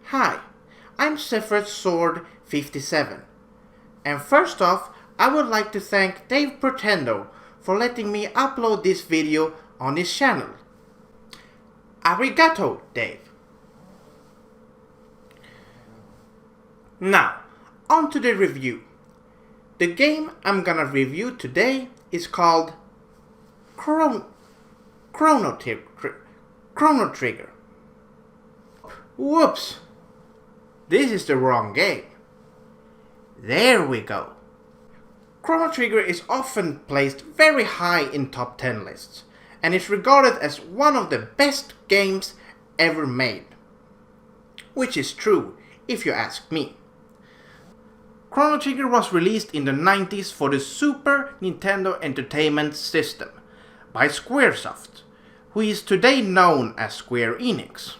Hi, I'm SephirothSword57, and first off, I would like to thank Dave Pretendo for letting me upload this video on his channel. Arigato, Dave. Now, on to the review. The game I'm gonna review today is called Chrono Trigger. Whoops! This is the wrong game. There we go. Chrono Trigger is often placed very high in top 10 lists, and is regarded as one of the best games ever made. Which is true, if you ask me. Chrono Trigger was released in the 90s for the Super Nintendo Entertainment System by Squaresoft, who is today known as Square Enix.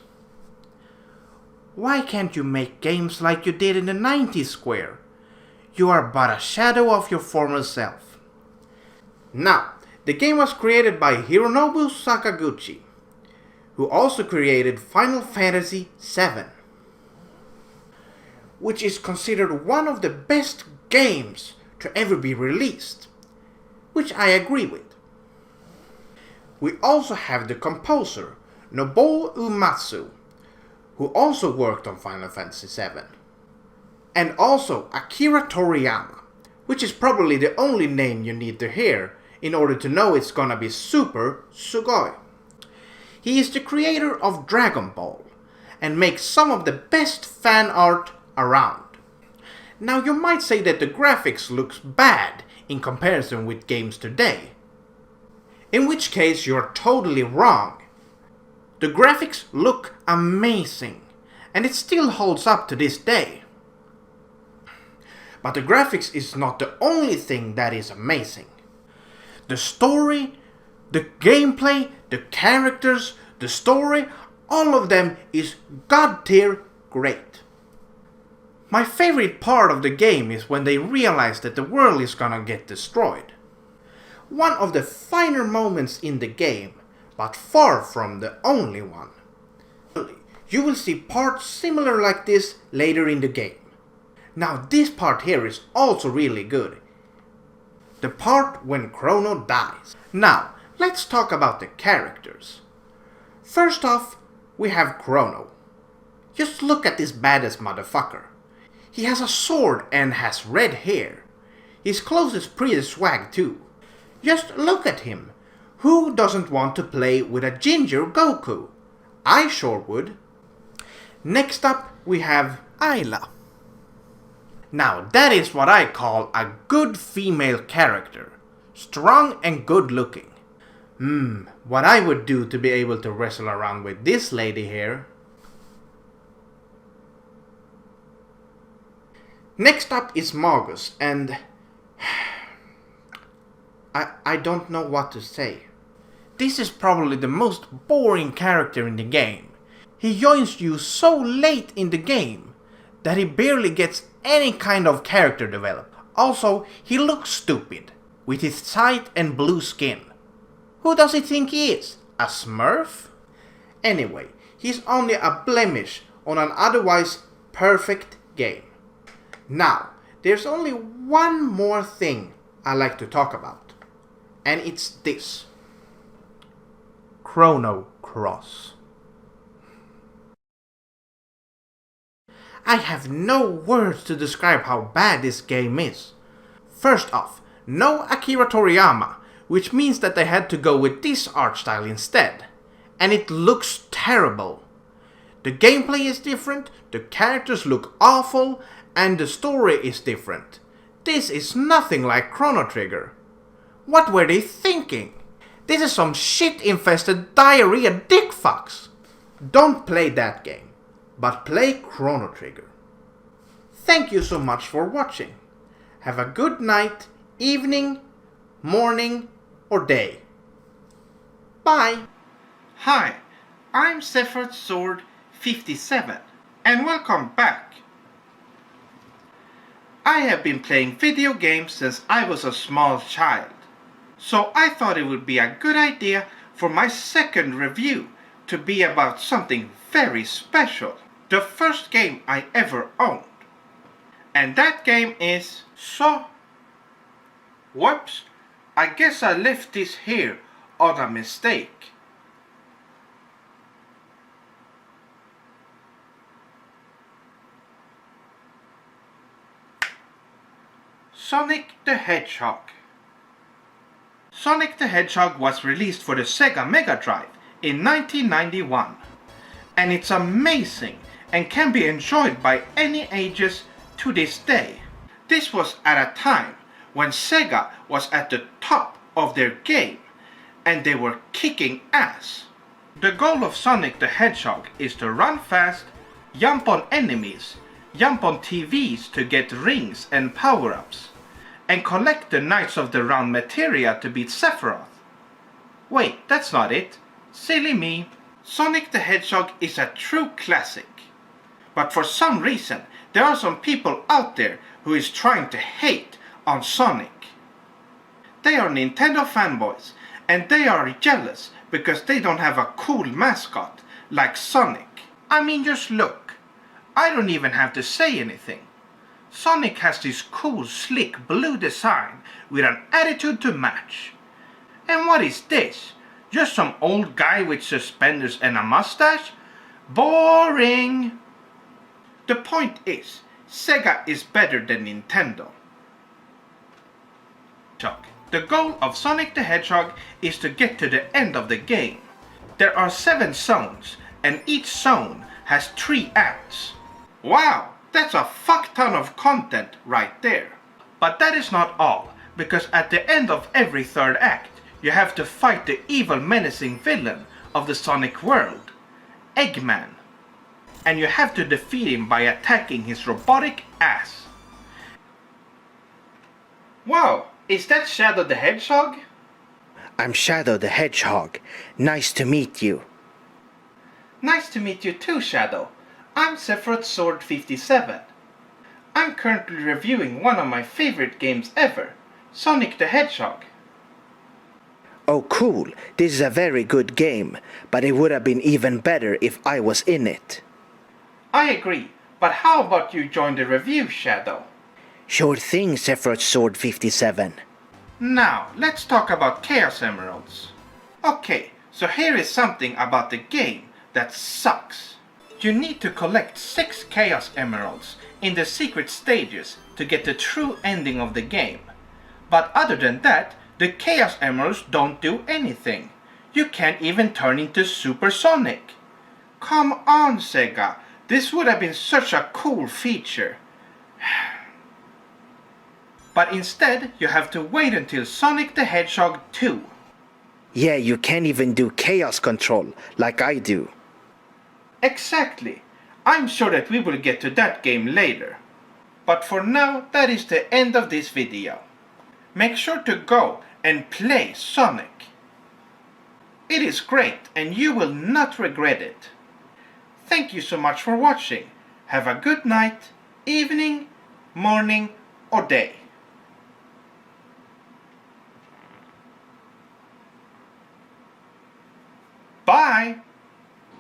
Why can't you make games like you did in the 90s, Square? You are but a shadow of your former self. Now, the game was created by Hironobu Sakaguchi, who also created Final Fantasy VII, which is considered one of the best games to ever be released, which I agree with. We also have the composer, Nobuo Uematsu, who also worked on Final Fantasy VII. And also Akira Toriyama, which is probably the only name you need to hear in order to know it's gonna be super sugoi. He is the creator of Dragon Ball, and makes some of the best fan art around. Now you might say that the graphics looks bad in comparison with games today. In which case you're totally wrong. The graphics look amazing, and it still holds up to this day. But the graphics is not the only thing that is amazing. The story, the gameplay, the characters, the story, all of them is god tier great. My favorite part of the game is when they realize that the world is gonna get destroyed. One of the finer moments in the game, but far from the only one. You will see parts similar like this later in the game. Now this part here is also really good. The part when Chrono dies. Now, let's talk about the characters. First off, we have Chrono. Just look at this badass motherfucker. He has a sword and has red hair. His clothes is pretty swag too. Just look at him. Who doesn't want to play with a ginger Goku? I sure would. Next up, we have Ayla. Now that is what I call a good female character. Strong and good looking. What I would do to be able to wrestle around with this lady here. Next up is Magus, and I don't know what to say. This is probably the most boring character in the game. He joins you so late in the game that he barely gets any kind of character development. Also, he looks stupid, with his sight and blue skin. Who does he think he is? A Smurf? Anyway, he's only a blemish on an otherwise perfect game. Now, there's only one more thing I like to talk about, and it's this. Chrono Cross. I have no words to describe how bad this game is. First off, no Akira Toriyama, which means that they had to go with this art style instead. And it looks terrible. The gameplay is different, the characters look awful, and the story is different. This is nothing like Chrono Trigger. What were they thinking? This is some shit-infested diarrhea dick fucks. Don't play that game, but play Chrono Trigger. Thank you so much for watching. Have a good night, evening, morning, or day. Bye. Hi, I'm SephirothSword57, and welcome back. I have been playing video games since I was a small child. So I thought it would be a good idea for my second review to be about something very special. the first game I ever owned. And that game is Whoops, I guess I left this here on a mistake. Sonic the Hedgehog. Sonic the Hedgehog was released for the Sega Mega Drive in 1991. And it's amazing and can be enjoyed by any ages to this day. This was at a time when Sega was at the top of their game and they were kicking ass. The goal of Sonic the Hedgehog is to run fast, jump on enemies, jump on TVs to get rings and power-ups, and collect the Knights of the Round materia to beat Sephiroth. Wait, that's not it. Silly me. Sonic the Hedgehog is a true classic. But for some reason, there are some people out there who is trying to hate on Sonic. They are Nintendo fanboys, and they are jealous because they don't have a cool mascot like Sonic. I mean, just look. I don't even have to say anything. Sonic has this cool, slick blue design with an attitude to match. And what is this? Just some old guy with suspenders and a mustache? Boring! The point is, Sega is better than Nintendo. The goal of Sonic the Hedgehog is to get to the end of the game. There are 7 zones, and each zone has 3 acts. Wow, that's a fuck ton of content right there. But that is not all, because at the end of every 3rd act, you have to fight the evil menacing villain of the Sonic world, Eggman. And you have to defeat him by attacking his robotic ass. Wow, is that Shadow the Hedgehog? I'm Shadow the Hedgehog. Nice to meet you. Nice to meet you too, Shadow. I'm SephirothSword57. I'm currently reviewing one of my favorite games ever, Sonic the Hedgehog. Oh cool, this is a very good game, but it would have been even better if I was in it. I agree, but how about you join the review, Shadow? Sure thing, SephirothSword57. Now, let's talk about Chaos Emeralds. Okay, so here is something about the game that sucks. You need to collect 6 Chaos Emeralds in the secret stages to get the true ending of the game. But other than that, the Chaos Emeralds don't do anything. You can't even turn into Super Sonic. Come on, Sega. This would have been such a cool feature. But instead, you have to wait until Sonic the Hedgehog 2. Yeah, you can't even do Chaos Control like I do. Exactly. I'm sure that we will get to that game later. But for now, that is the end of this video. Make sure to go and play Sonic. It is great and you will not regret it. Thank you so much for watching. Have a good night, evening, morning or day. Bye!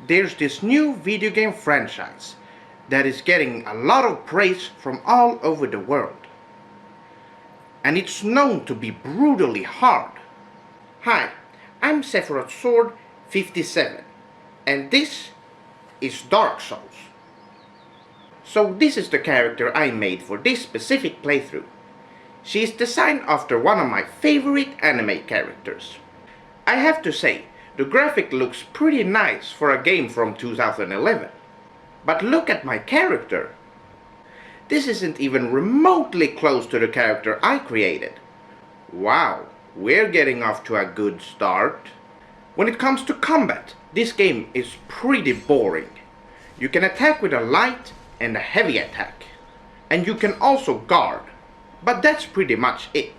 There's this new video game franchise that is getting a lot of praise from all over the world. And it's known to be brutally hard. Hi, I'm SephirothSword57 and this is Dark Souls. So this is the character I made for this specific playthrough. She is designed after one of my favorite anime characters. I have to say, the graphic looks pretty nice for a game from 2011. But look at my character. This isn't even remotely close to the character I created. Wow, we're getting off to a good start. When it comes to combat, this game is pretty boring. You can attack with a light and a heavy attack. And you can also guard. But that's pretty much it.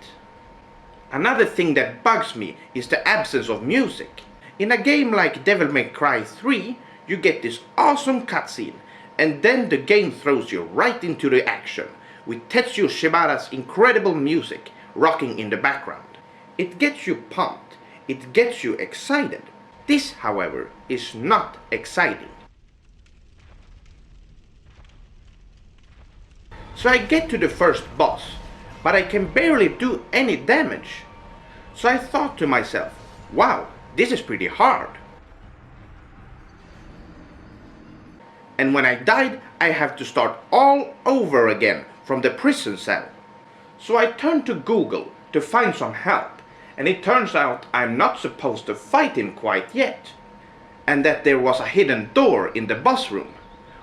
Another thing that bugs me is the absence of music. In a game like Devil May Cry 3, you get this awesome cutscene, and then the game throws you right into the action, with Tetsuya Shibata's incredible music rocking in the background. It gets you pumped, it gets you excited. This, however, is not exciting. So I get to the first boss, but I can barely do any damage. So I thought to myself, wow, this is pretty hard. And when I died, I have to start all over again from the prison cell. So I turned to Google to find some help, and it turns out I'm not supposed to fight him quite yet, and that there was a hidden door in the boss room.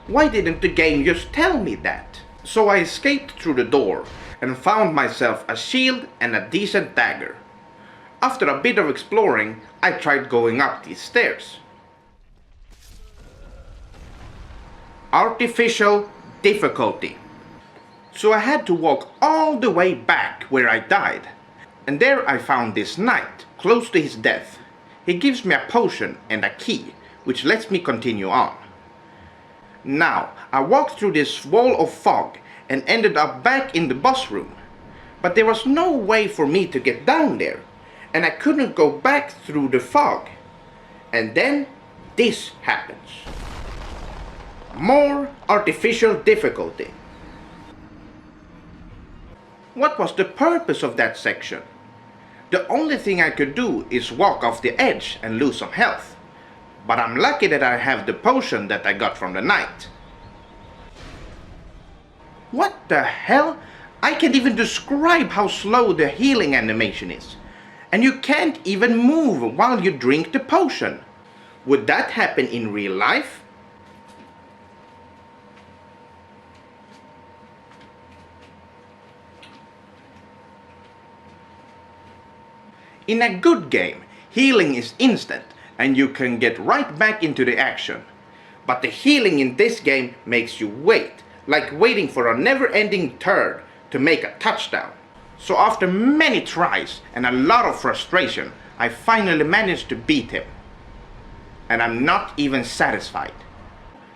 Why didn't the game just tell me that? So I escaped through the door and found myself a shield and a decent dagger. After a bit of exploring, I tried going up these stairs. Artificial difficulty. So I had to walk all the way back where I died. And there I found this knight, close to his death. He gives me a potion and a key, which lets me continue on. Now, I walked through this wall of fog and ended up back in the boss room. But there was no way for me to get down there, and I couldn't go back through the fog. And then, this happens. More artificial difficulty. What was the purpose of that section? The only thing I could do is walk off the edge and lose some health. But I'm lucky that I have the potion that I got from the knight. What the hell? I can't even describe how slow the healing animation is. And you can't even move while you drink the potion. Would that happen in real life? In a good game, healing is instant and you can get right back into the action. But the healing in this game makes you wait, like waiting for a never-ending turd to make a touchdown. So after many tries and a lot of frustration, I finally managed to beat him. And I'm not even satisfied.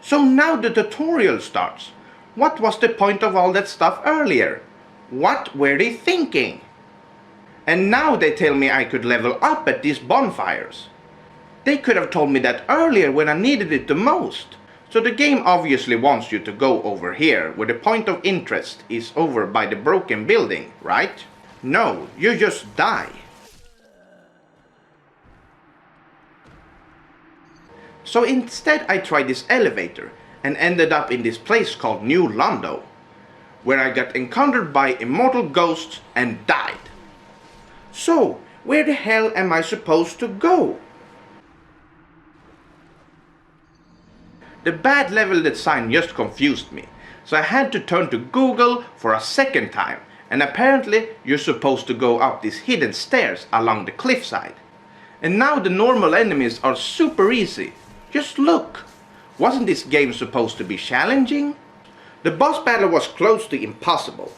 So now the tutorial starts. What was the point of all that stuff earlier? What were they thinking? And now they tell me I could level up at these bonfires. They could have told me that earlier when I needed it the most. So the game obviously wants you to go over here, where the point of interest is over by the broken building, right? No, you just die. So instead I tried this elevator and ended up in this place called New Londo, where I got encountered by immortal ghosts and died. So, where the hell am I supposed to go? The bad level design just confused me, so I had to turn to Google for a second time, and apparently you're supposed to go up these hidden stairs along the cliffside. And now the normal enemies are super easy. Just look! Wasn't this game supposed to be challenging? The boss battle was close to impossible,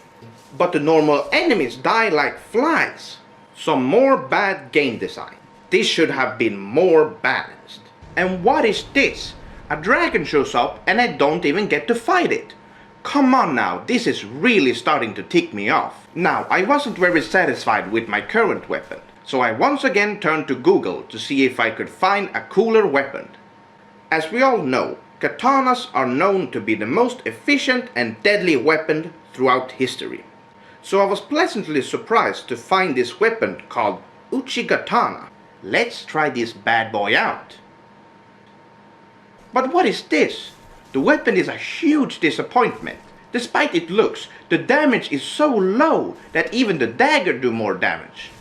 but the normal enemies die like flies. Some more bad game design. This should have been more balanced. And what is this? A dragon shows up and I don't even get to fight it. Come on now, this is really starting to tick me off. Now, I wasn't very satisfied with my current weapon, so I once again turned to Google to see if I could find a cooler weapon. As we all know, katanas are known to be the most efficient and deadly weapon throughout history. So I was pleasantly surprised to find this weapon called Uchigatana. Let's try this bad boy out. But what is this? The weapon is a huge disappointment. Despite its looks, the damage is so low that even the dagger do more damage.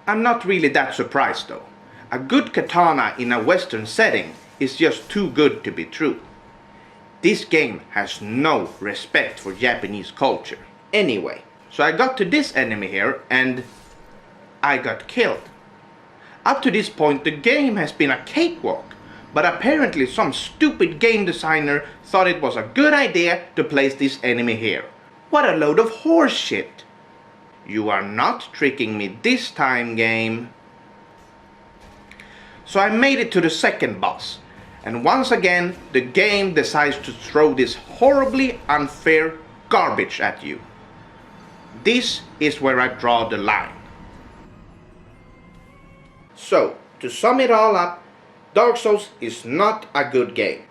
I'm not really that surprised though. A good katana in a Western setting is just too good to be true. This game has no respect for Japanese culture. Anyway, so I got to this enemy here and I got killed. Up to this point the game has been a cakewalk, but apparently some stupid game designer thought it was a good idea to place this enemy here. What a load of horse shit. You are not tricking me this time, game. So I made it to the second boss, and once again the game decides to throw this horribly unfair garbage at you. This is where I draw the line. So, to sum it all up, Dark Souls is not a good game.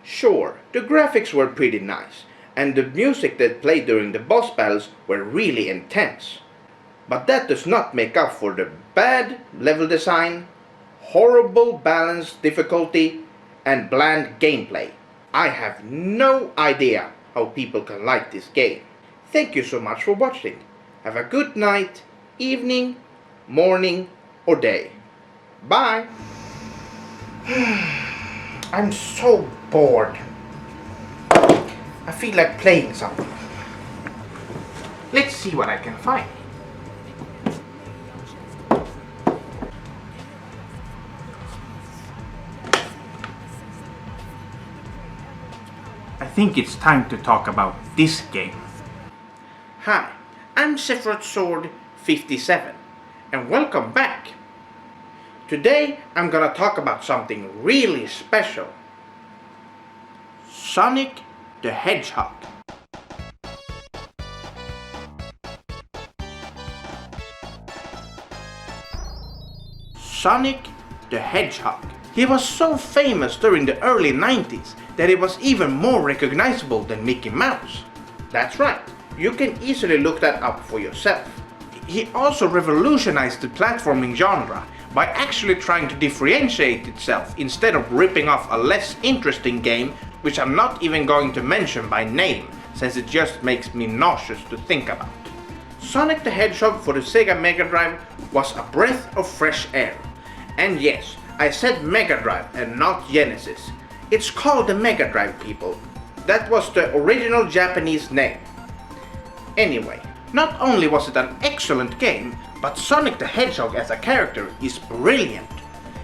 Sure, the graphics were pretty nice, and the music that played during the boss battles were really intense. But that does not make up for the bad level design, horrible balance difficulty, and bland gameplay. I have no idea how people can like this game. Thank you so much for watching. Have a good night, evening, morning, or day. Bye! I'm so bored. I feel like playing something. Let's see what I can find. I think it's time to talk about this game. Hi, I'm SephirothSword57 and welcome back. Today I'm gonna talk about something really special. Sonic the Hedgehog. Sonic the Hedgehog. He was so famous during the early 90s that he was even more recognizable than Mickey Mouse. That's right, you can easily look that up for yourself. He also revolutionized the platforming genre by actually trying to differentiate itself instead of ripping off a less interesting game, which I'm not even going to mention by name, since it just makes me nauseous to think about. Sonic the Hedgehog for the Sega Mega Drive was a breath of fresh air. And yes, I said Mega Drive and not Genesis. It's called the Mega Drive, people. That was the original Japanese name. Anyway, not only was it an excellent game, but Sonic the Hedgehog as a character is brilliant.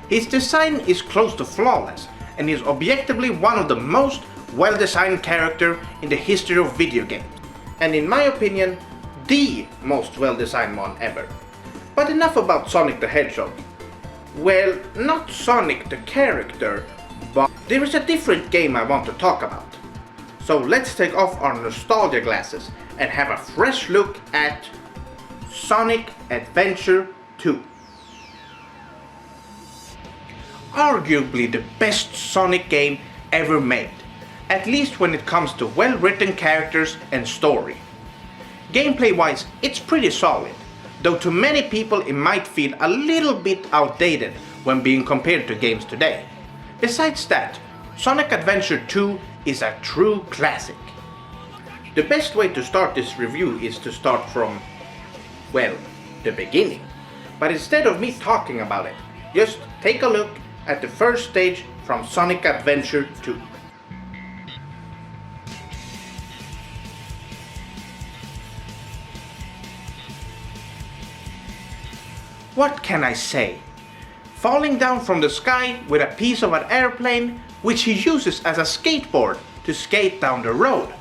His design is close to flawless, and is objectively one of the most well-designed characters in the history of video games. And in my opinion, the most well-designed one ever. But enough about Sonic the Hedgehog. Well, not Sonic the character, but there is a different game I want to talk about. So let's take off our nostalgia glasses and have a fresh look at Sonic Adventure 2. Arguably the best Sonic game ever made, at least when it comes to well-written characters and story. Gameplay-wise, it's pretty solid, though to many people it might feel a little bit outdated when being compared to games today. Besides that, Sonic Adventure 2 is a true classic. The best way to start this review is to start from, well, the beginning. But instead of me talking about it, just take a look at the first stage from Sonic Adventure 2. What can I say? Falling down from the sky with a piece of an airplane, which he uses as a skateboard to skate down the road.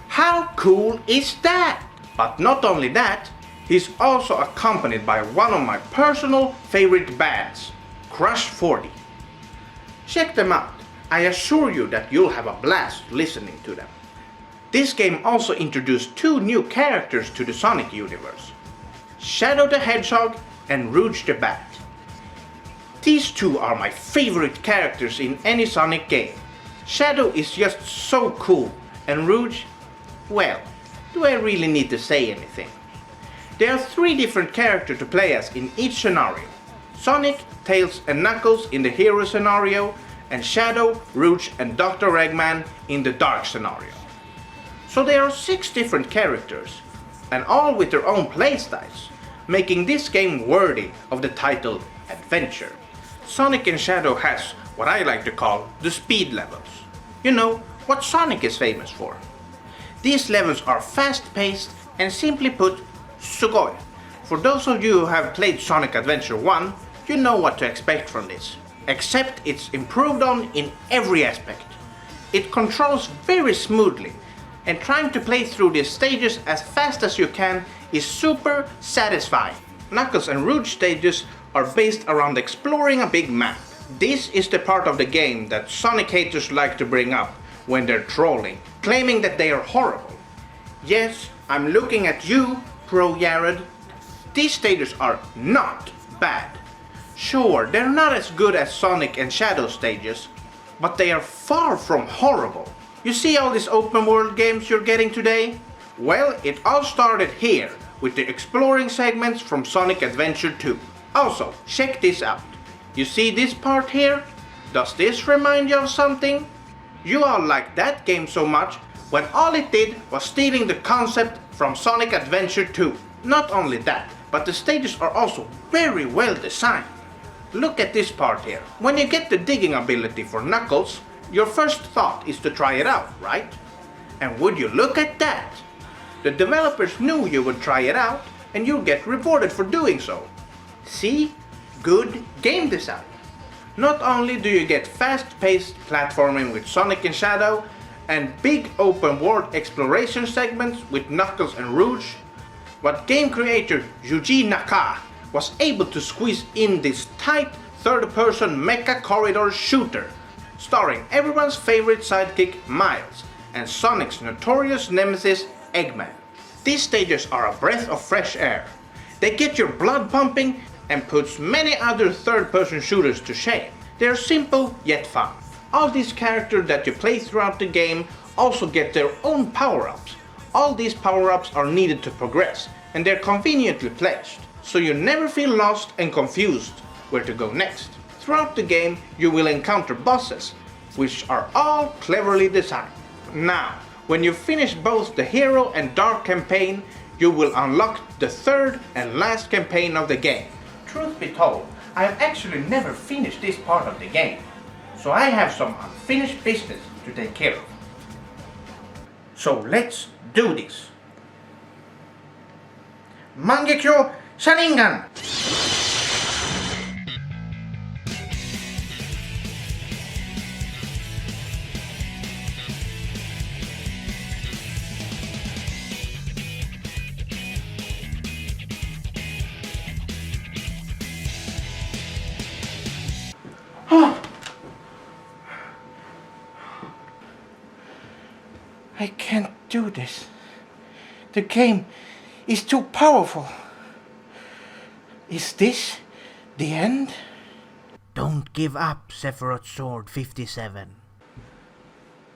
How cool is that? But not only that, he's also accompanied by one of my personal favorite bands, Crush 40. Check them out. I assure you that you'll have a blast listening to them. This game also introduced two new characters to the Sonic universe, Shadow the Hedgehog and Rouge the Bat. These two are my favorite characters in any Sonic game. Shadow is just so cool, and Rouge, well, do I really need to say anything? There are three different characters to play as in each scenario. Sonic, Tails and Knuckles in the hero scenario, and Shadow, Rouge and Dr. Eggman in the dark scenario. So there are 6 different characters, and all with their own playstyles, making this game worthy of the title Adventure. Sonic and Shadow has what I like to call the speed levels. You know, what Sonic is famous for. These levels are fast-paced and simply put, sugoi. For those of you who have played Sonic Adventure 1, you know what to expect from this. Except it's improved on in every aspect. It controls very smoothly, and trying to play through these stages as fast as you can is super satisfying. Knuckles and Rouge stages are based around exploring a big map. This is the part of the game that Sonic haters like to bring up when they're trolling, claiming that they are horrible. Yes, I'm looking at you, Pro Jared. These stages are not bad. Sure, they're not as good as Sonic and Shadow stages, but they are far from horrible. You see all these open world games you're getting today? Well, it all started here with the exploring segments from Sonic Adventure 2. Also, check this out. You see this part here? Does this remind you of something? You all liked that game so much when all it did was stealing the concept from Sonic Adventure 2. Not only that, but the stages are also very well designed. Look at this part here. When you get the digging ability for Knuckles, your first thought is to try it out, right? And would you look at that? The developers knew you would try it out, and you'll get rewarded for doing so. See? Good game design. Not only do you get fast-paced platforming with Sonic and Shadow, and big open-world exploration segments with Knuckles and Rouge, but game creator Yuji Naka was able to squeeze in this tight third-person mecha corridor shooter, starring everyone's favorite sidekick Miles, and Sonic's notorious nemesis Eggman. These stages are a breath of fresh air. They get your blood pumping and puts many other third-person shooters to shame. They're simple yet fun. All these characters that you play throughout the game also get their own power-ups. All these power-ups are needed to progress, and they're conveniently placed, so you never feel lost and confused where to go next. Throughout the game you will encounter bosses, which are all cleverly designed. Now, when you finish both the Hero and Dark campaign, you will unlock the third and last campaign of the game. Truth be told, I have actually never finished this part of the game, so I have some unfinished business to take care of. So let's do this. Mangekyo Sharingan! I can't do this. The game is too powerful. Is this the end? Don't give up, SephirothSword57.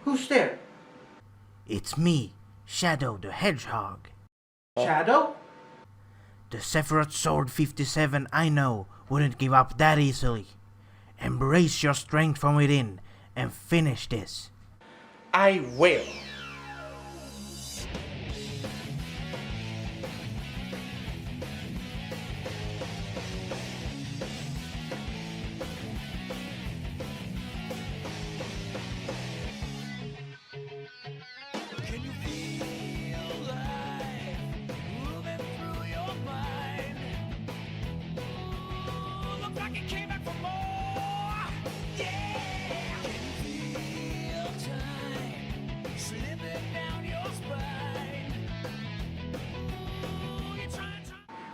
Who's there? It's me, Shadow the Hedgehog. Shadow? The SephirothSword57 I know wouldn't give up that easily. Embrace your strength from within and finish this. I will.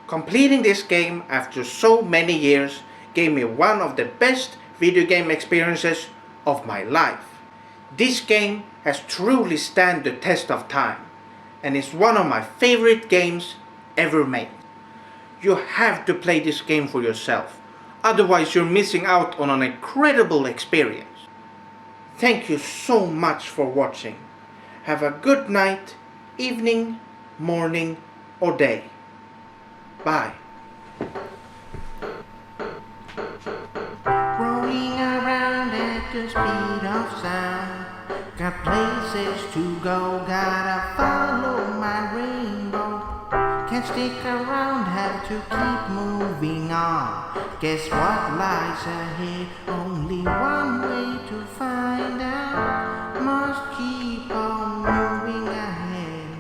Completing this game after so many years gave me one of the best video game experiences of my life. This game has truly stood the test of time and is one of my favorite games ever made. You have to play this game for yourself, otherwise you're missing out on an incredible experience. Thank you so much for watching. Have a good night, evening, morning or day. Bye. Rolling around at the speed of sound. Got places to go, gotta follow my rainbow. Can't stick around, have to keep moving on. Guess what lies ahead? Only one way to find out. Must keep on moving ahead.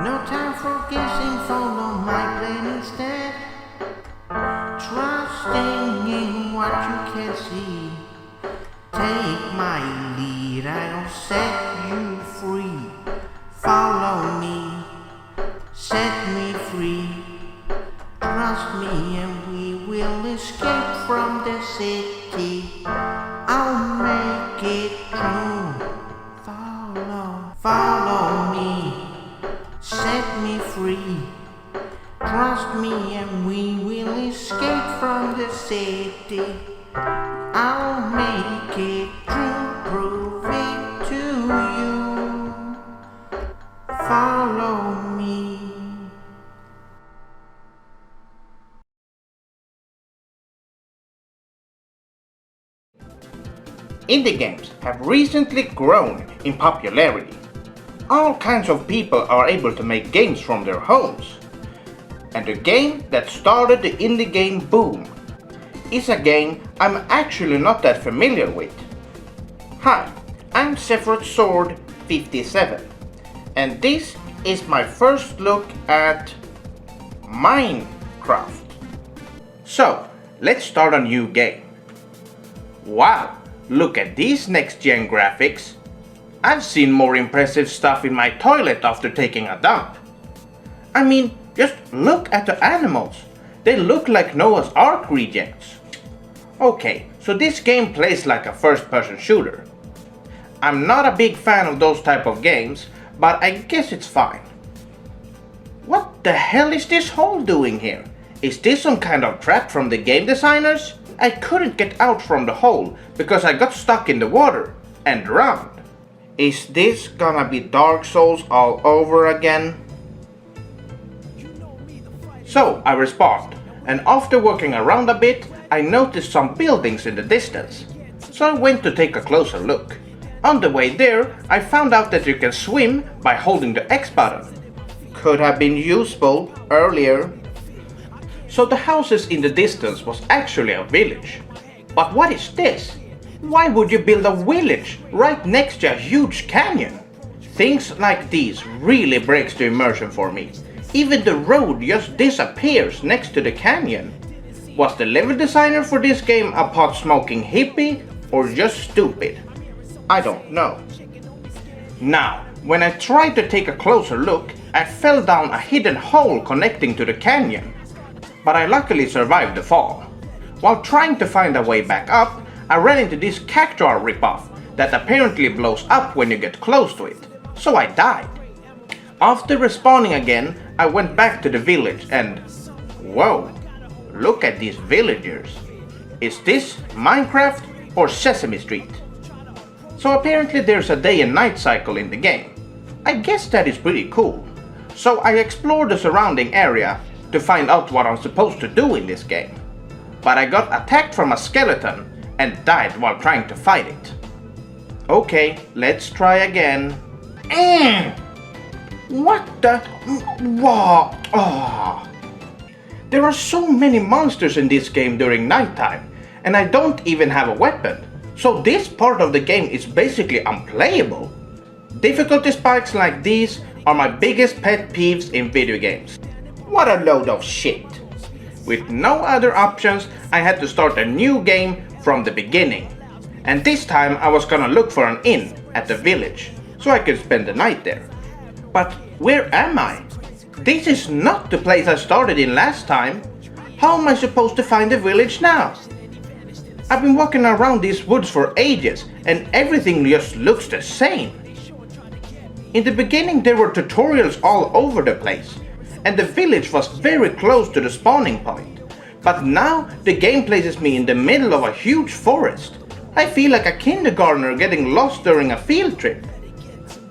No time for guessing, follow my plan instead. Trusting in what you can see. Take my lead, I'll set you free. Follow me, set me free. Trust me and we will escape from the city. I'll make it true. Follow me, set me free. Trust me and we will escape from the city. I'll make it true, prove it to you. Indie games have recently grown in popularity. All kinds of people are able to make games from their homes. And the game that started the indie game boom is a game I'm actually not that familiar with. Hi, I'm SephirothSword57, and this is my first look at Minecraft. So, let's start a new game. Wow, look at these next-gen graphics. I've seen more impressive stuff in my toilet after taking a dump. I mean, just look at the animals. They look like Noah's Ark rejects. Okay, so this game plays like a first-person shooter. I'm not a big fan of those type of games, but I guess it's fine. What the hell is this hole doing here? Is this some kind of trap from the game designers? I couldn't get out from the hole because I got stuck in the water and drowned. Is this gonna be Dark Souls all over again? So I respawned, and after walking around a bit, I noticed some buildings in the distance. So I went to take a closer look. On the way there, I found out that you can swim by holding the X button. Could have been useful earlier. So the houses in the distance was actually a village. But what is this? Why would you build a village right next to a huge canyon? Things like these really breaks the immersion for me. Even the road just disappears next to the canyon. Was the level designer for this game a pot-smoking hippie or just stupid? I don't know. Now, when I tried to take a closer look, I fell down a hidden hole connecting to the canyon. But I luckily survived the fall. While trying to find a way back up, I ran into this cactuar ripoff that apparently blows up when you get close to it, so I died. After respawning again, I went back to the village and... whoa, look at these villagers. Is this Minecraft or Sesame Street? So apparently there's a day and night cycle in the game. I guess that is pretty cool. So I explored the surrounding area to find out what I'm supposed to do in this game. But I got attacked from a skeleton and died while trying to fight it. Okay, let's try again. What the... What? Oh. There are so many monsters in this game during nighttime, and I don't even have a weapon. So this part of the game is basically unplayable. Difficulty spikes like these are my biggest pet peeves in video games. What a load of shit. With no other options, I had to start a new game from the beginning. And this time I was gonna look for an inn at the village, so I could spend the night there. But where am I? This is not the place I started in last time. How am I supposed to find the village now? I've been walking around these woods for ages and everything just looks the same. In the beginning there were tutorials all over the place, and the village was very close to the spawning point. But now the game places me in the middle of a huge forest. I feel like a kindergartner getting lost during a field trip.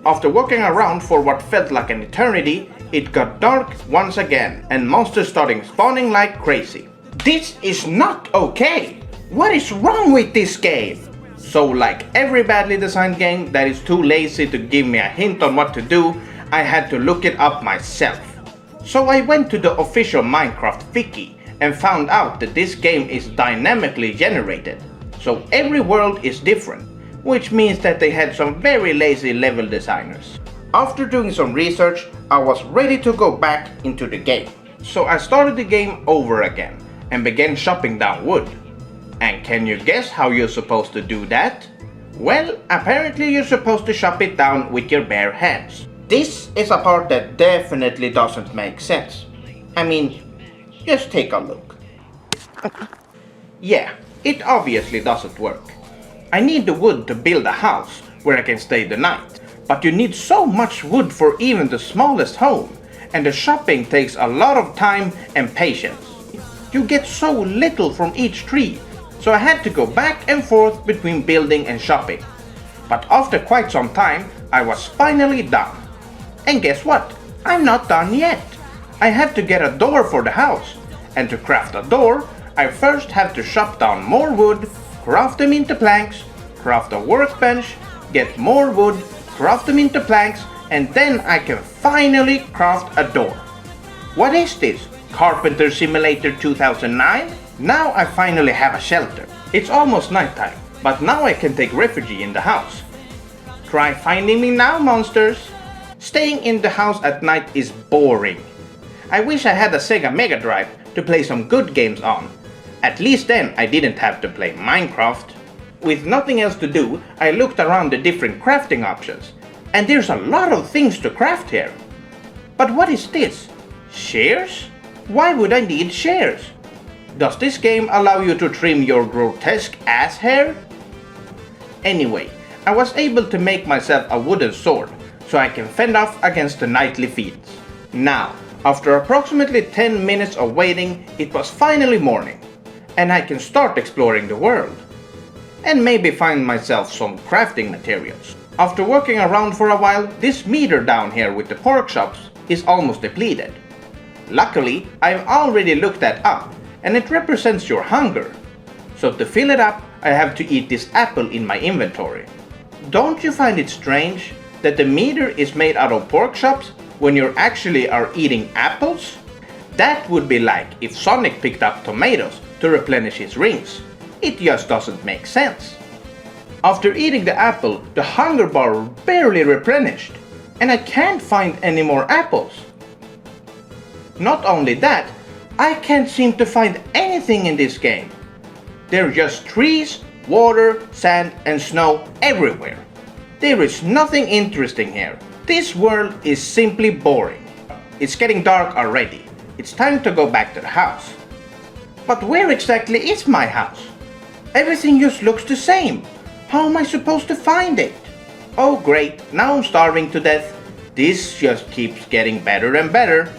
After walking around for what felt like an eternity, it got dark once again and monsters started spawning like crazy. This is not okay! What is wrong with this game? So like every badly designed game that is too lazy to give me a hint on what to do, I had to look it up myself. So I went to the official Minecraft wiki and found out that this game is dynamically generated. So every world is different, which means that they had some very lazy level designers. After doing some research, I was ready to go back into the game. So I started the game over again and began chopping down wood. And can you guess how you're supposed to do that? Well, apparently you're supposed to chop it down with your bare hands. This is a part that definitely doesn't make sense. I mean, just take a look. Yeah, it obviously doesn't work. I need the wood to build a house where I can stay the night. But you need so much wood for even the smallest home, and the chopping takes a lot of time and patience. You get so little from each tree, so I had to go back and forth between building and chopping. But after quite some time, I was finally done. And guess what? I'm not done yet. I had to get a door for the house, and to craft a door, I first have to chop down more wood, craft them into planks, craft a workbench, get more wood, craft them into planks, and then I can finally craft a door. What is this? Carpenter Simulator 2009? Now I finally have a shelter. It's almost nighttime, but now I can take refuge in the house. Try finding me now, monsters! Staying in the house at night is boring. I wish I had a Sega Mega Drive to play some good games on. At least then I didn't have to play Minecraft. With nothing else to do, I looked around the different crafting options. And there's a lot of things to craft here. But what is this? Shears? Why would I need shears? Does this game allow you to trim your grotesque ass hair? Anyway, I was able to make myself a wooden sword, so I can fend off against the nightly fiends. Now, after approximately 10 minutes of waiting, it was finally morning, and I can start exploring the world. And maybe find myself some crafting materials. After walking around for a while, this meter down here with the pork chops is almost depleted. Luckily, I've already looked that up, and it represents your hunger. So to fill it up, I have to eat this apple in my inventory. Don't you find it strange that the meter is made out of pork chops when you actually are eating apples? That would be like if Sonic picked up tomatoes to replenish his rings. It just doesn't make sense. After eating the apple, the hunger bar barely replenished, and I can't find any more apples. Not only that, I can't seem to find anything in this game. There are just trees, water, sand, and snow everywhere. There is nothing interesting here. This world is simply boring. It's getting dark already. It's time to go back to the house. But where exactly is my house? Everything just looks the same. How am I supposed to find it? Oh great, now I'm starving to death. This just keeps getting better and better.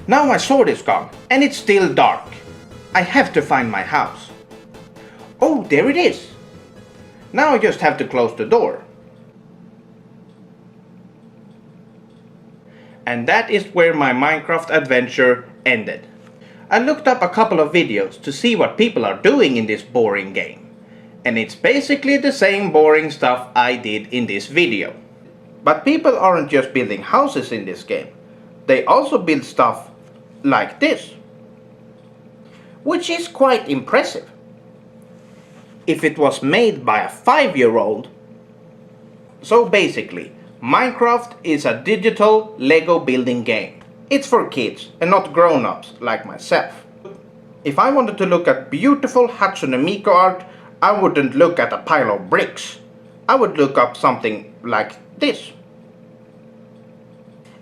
Now my sword is gone, and it's still dark. I have to find my house. Oh, there it is. Now I just have to close the door. And that is where my Minecraft adventure ended. I looked up a couple of videos to see what people are doing in this boring game. And it's basically the same boring stuff I did in this video. But people aren't just building houses in this game. They also build stuff like this, which is quite impressive. If it was made by a 5-year-old. So basically, Minecraft is a digital Lego building game. It's for kids and not grown-ups like myself. If I wanted to look at beautiful Hatsune Miku art, I wouldn't look at a pile of bricks. I would look up something like this.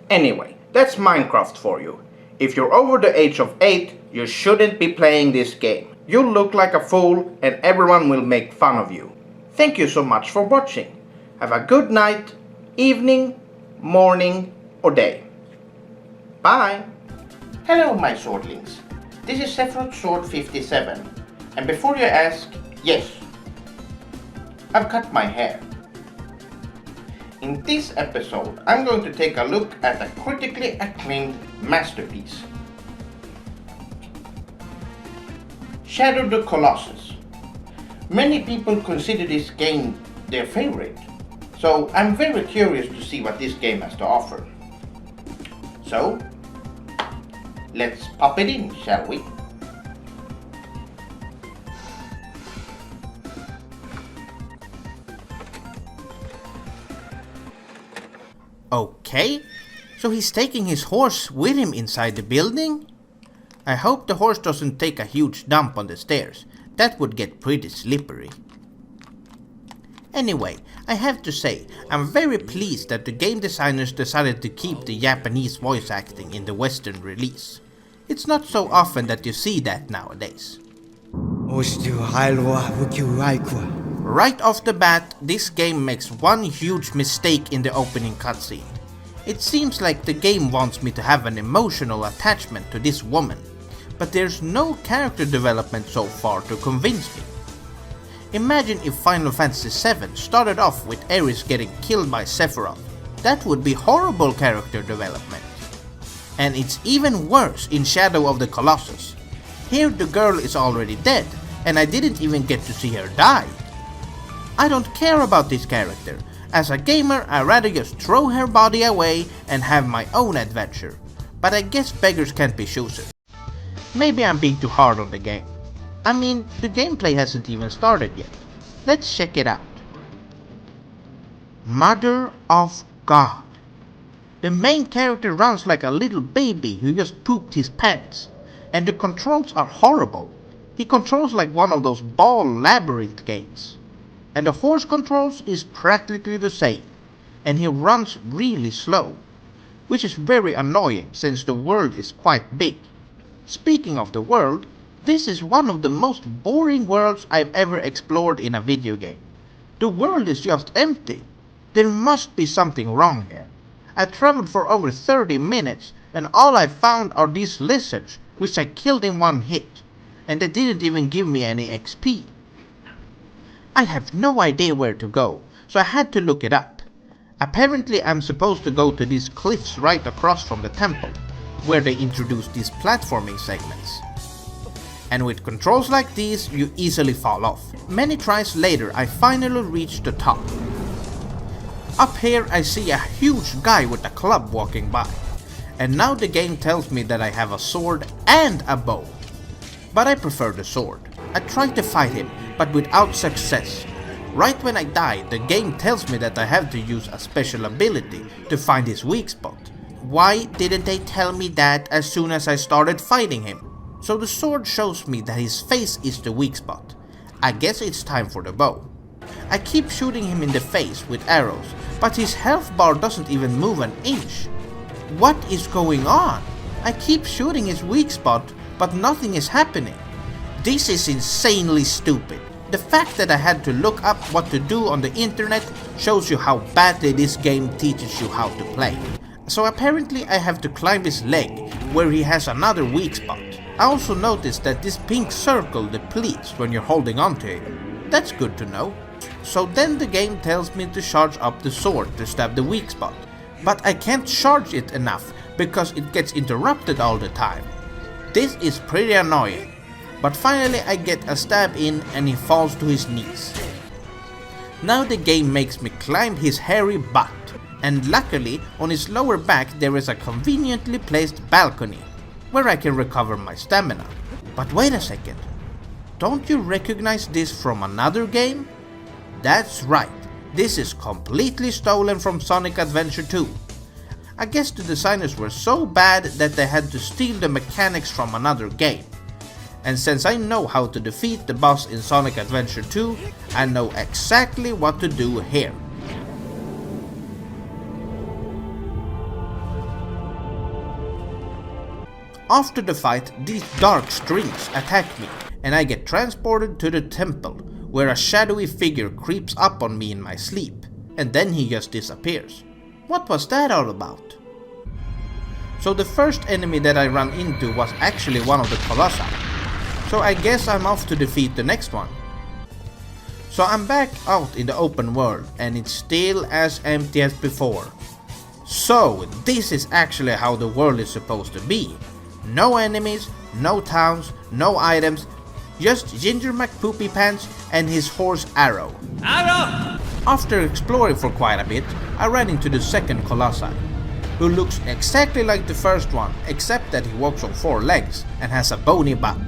Anyway, that's Minecraft for you. If you're over the age of 8, you shouldn't be playing this game. You'll look like a fool and everyone will make fun of you. Thank you so much for watching. Have a good night, evening, morning or day. Bye! Hello my swordlings. This is SephirothSword57. And before you ask, yes, I've cut my hair. In this episode, I'm going to take a look at a critically acclaimed masterpiece. Shadow the Colossus. Many people consider this game their favorite, so I'm very curious to see what this game has to offer. So, let's pop it in, shall we? Okay, so he's taking his horse with him inside the building? I hope the horse doesn't take a huge dump on the stairs. That would get pretty slippery. Anyway, I have to say, I'm very pleased that the game designers decided to keep the Japanese voice acting in the Western release. It's not so often that you see that nowadays. Right off the bat, this game makes one huge mistake in the opening cutscene. It seems like the game wants me to have an emotional attachment to this woman, but there's no character development so far to convince me. Imagine if Final Fantasy VII started off with Ares getting killed by Sephiroth. That would be horrible character development. And it's even worse in Shadow of the Colossus. Here the girl is already dead, and I didn't even get to see her die. I don't care about this character. As a gamer, I'd rather just throw her body away and have my own adventure. But I guess beggars can't be choosers. Maybe I'm being too hard on the game. I mean, the gameplay hasn't even started yet. Let's check it out. Mother of God. The main character runs like a little baby who just pooped his pants. And the controls are horrible. He controls like one of those ball labyrinth games. And the horse controls is practically the same. And he runs really slow. Which is very annoying since the world is quite big. Speaking of the world, this is one of the most boring worlds I've ever explored in a video game. The world is just empty. There must be something wrong here. I traveled for over 30 minutes and all I found are these lizards which I killed in one hit. And they didn't even give me any XP. I have no idea where to go, so I had to look it up. Apparently I'm supposed to go to these cliffs right across from the temple, where they introduce these platforming segments. And with controls like these, you easily fall off. Many tries later, I finally reached the top. Up here I see a huge guy with a club walking by. And now the game tells me that I have a sword and a bow. But I prefer the sword. I tried to fight him, but without success. Right when I die, the game tells me that I have to use a special ability to find his weak spot. Why didn't they tell me that as soon as I started fighting him? So the sword shows me that his face is the weak spot. I guess it's time for the bow. I keep shooting him in the face with arrows, but his health bar doesn't even move an inch. What is going on? I keep shooting his weak spot, but nothing is happening. This is insanely stupid. The fact that I had to look up what to do on the internet shows you how badly this game teaches you how to play. So apparently I have to climb his leg, where he has another weak spot. I also noticed that this pink circle depletes when you're holding onto it. That's good to know. So then the game tells me to charge up the sword to stab the weak spot. But I can't charge it enough because it gets interrupted all the time. This is pretty annoying. But finally I get a stab in and he falls to his knees. Now the game makes me climb his hairy butt. And luckily on his lower back there is a conveniently placed balcony where I can recover my stamina. But wait a second. Don't you recognize this from another game? That's right. This is completely stolen from Sonic Adventure 2. I guess the designers were so bad that they had to steal the mechanics from another game. And since I know how to defeat the boss in Sonic Adventure 2, I know exactly what to do here. After the fight, these dark strings attack me, and I get transported to the temple, where a shadowy figure creeps up on me in my sleep, and then he just disappears. What was that all about? So the first enemy that I ran into was actually one of the Colossi. So I guess I'm off to defeat the next one. So I'm back out in the open world, and it's still as empty as before. So this is actually how the world is supposed to be. No enemies, no towns, no items, just Ginger McPoopyPants and his horse Arrow. Arrow! After exploring for quite a bit, I ran into the second Colossi, who looks exactly like the first one, except that he walks on 4 legs and has a bony butt.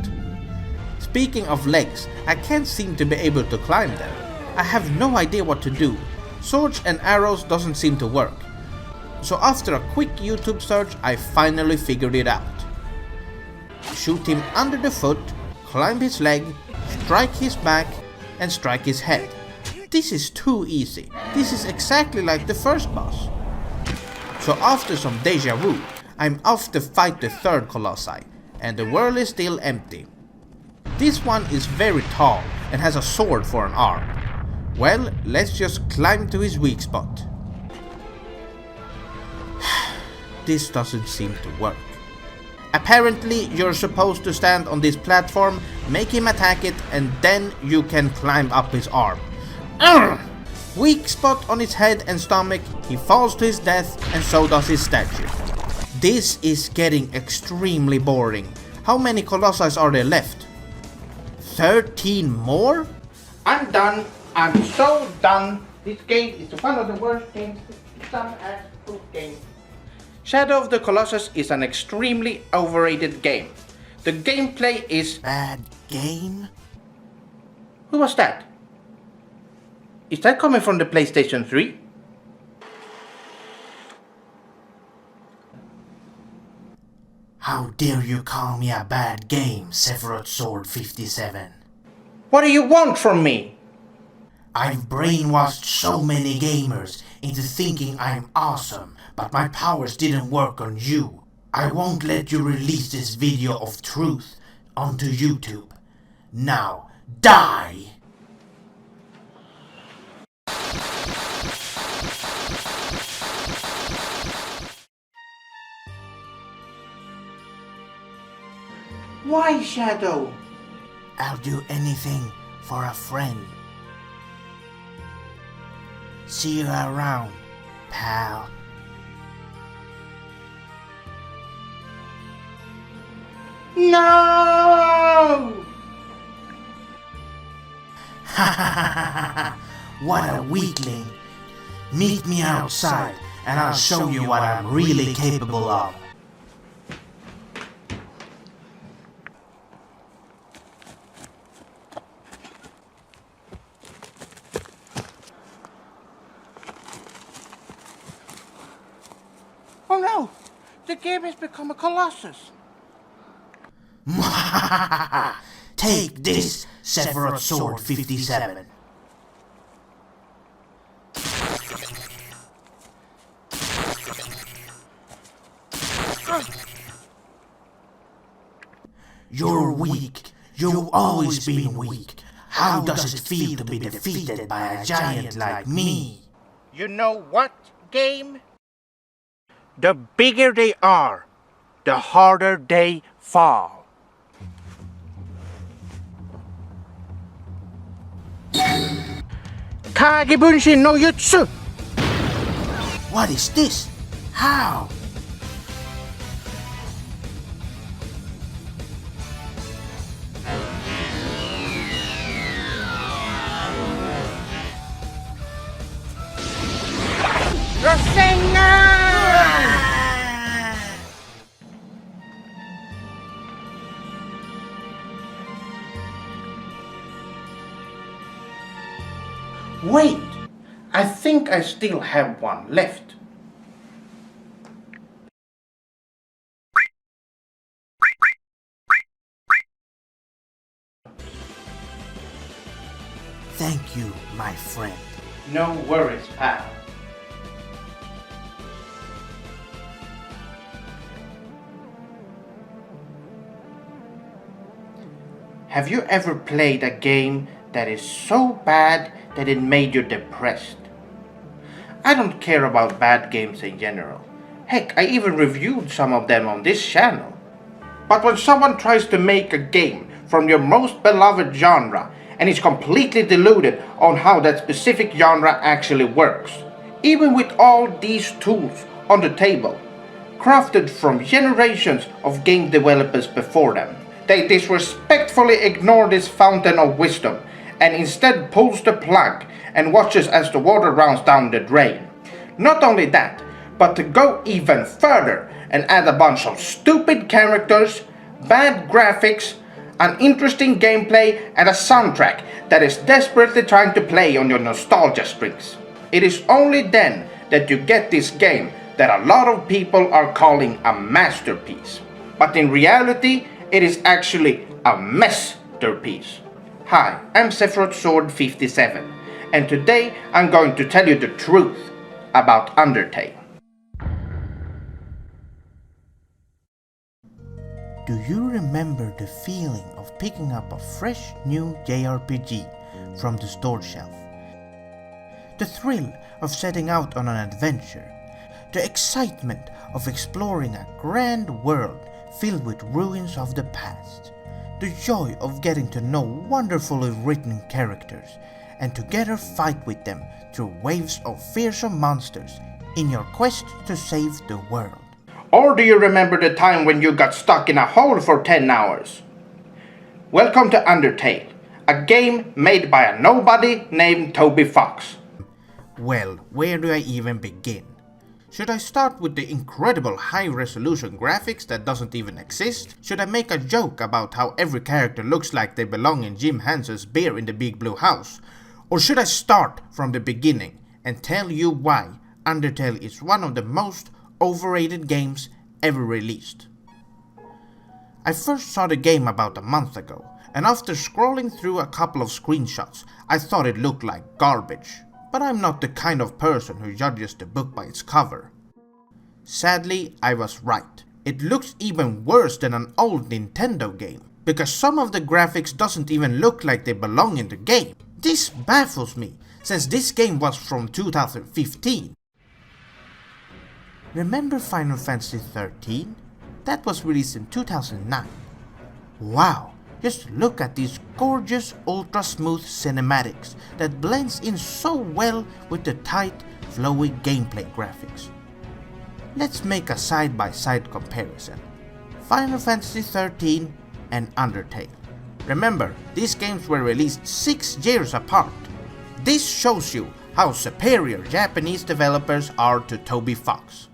Speaking of legs, I can't seem to be able to climb them. I have no idea what to do. Swords and arrows doesn't seem to work. So after a quick YouTube search, I finally figured it out. Shoot him under the foot, climb his leg, strike his back, and strike his head. This is too easy. This is exactly like the first boss. So after some deja vu, I'm off to fight the third Colossi, and the world is still empty. This one is very tall and has a sword for an arm. Well, let's just climb to his weak spot. This doesn't seem to work. Apparently, you're supposed to stand on this platform, make him attack it, and then you can climb up his arm. Urgh! Weak spot on his head and stomach, he falls to his death, and so does his statue. This is getting extremely boring. How many Colossi are there left? 13 more? I'm done. I'm so done. This game is one of the worst games. Some ass proof game. Shadow of the Colossus is an extremely overrated game. The gameplay is Bad game? Who was that? Is that coming from the PlayStation 3? How dare you call me a bad game, SephirothSword57? What do you want from me? I've brainwashed so many gamers into thinking I'm awesome, but my powers didn't work on you. I won't let you release this video of truth onto YouTube. Now, die! Why, Shadow? I'll do anything for a friend. See you around, pal. No! What a weakling. Meet me outside and I'll show you what I'm really capable of. Oh no! The game has become a Colossus! Take this, SephirothSword57. You're weak. You've always been weak. How does it feel to be defeated by a giant like me? You know what, game? The bigger they are, the harder they fall. Kagebunshin no Jutsu! What is this? How? Wait! I think I still have one left. Thank you, my friend. No worries, pal. Have you ever played a game that is so bad that it made you depressed? I don't care about bad games in general. Heck, I even reviewed some of them on this channel. But when someone tries to make a game from your most beloved genre and is completely deluded on how that specific genre actually works, even with all these tools on the table, crafted from generations of game developers before them, they disrespectfully ignore this fountain of wisdom and instead pulls the plug and watches as the water runs down the drain. Not only that, but to go even further and add a bunch of stupid characters, bad graphics, uninteresting gameplay, and a soundtrack that is desperately trying to play on your nostalgia strings. It is only then that you get this game that a lot of people are calling a masterpiece. But in reality, it is actually a masterpiece. Hi, I'm SephirothSword57, and today I'm going to tell you the truth about Undertale. Do you remember the feeling of picking up a fresh new JRPG from the store shelf? The thrill of setting out on an adventure? The excitement of exploring a grand world filled with ruins of the past? The joy of getting to know wonderfully written characters and together fight with them through waves of fearsome monsters in your quest to save the world? Or do you remember the time when you got stuck in a hole for 10 hours? Welcome to Undertale, A game made by a nobody named Toby Fox. Well, where do I even begin? Should I start with the incredible high-resolution graphics that doesn't even exist? Should I make a joke about how every character looks like they belong in Jim Henson's Bear in the Big Blue House? Or should I start from the beginning and tell you why Undertale is one of the most overrated games ever released? I first saw the game about a month ago, and after scrolling through a couple of screenshots, I thought it looked like garbage. But I'm not the kind of person who judges the book by its cover. Sadly, I was right. It looks even worse than an old Nintendo game, because some of the graphics doesn't even look like they belong in the game. This baffles me, since this game was from 2015. Remember Final Fantasy 13? That was released in 2009. Wow! Just look at these gorgeous ultra-smooth cinematics that blends in so well with the tight, flowy gameplay graphics. Let's make a side-by-side comparison. Final Fantasy 13 and Undertale. Remember, these games were released 6 years apart. This shows you how superior Japanese developers are to Toby Fox.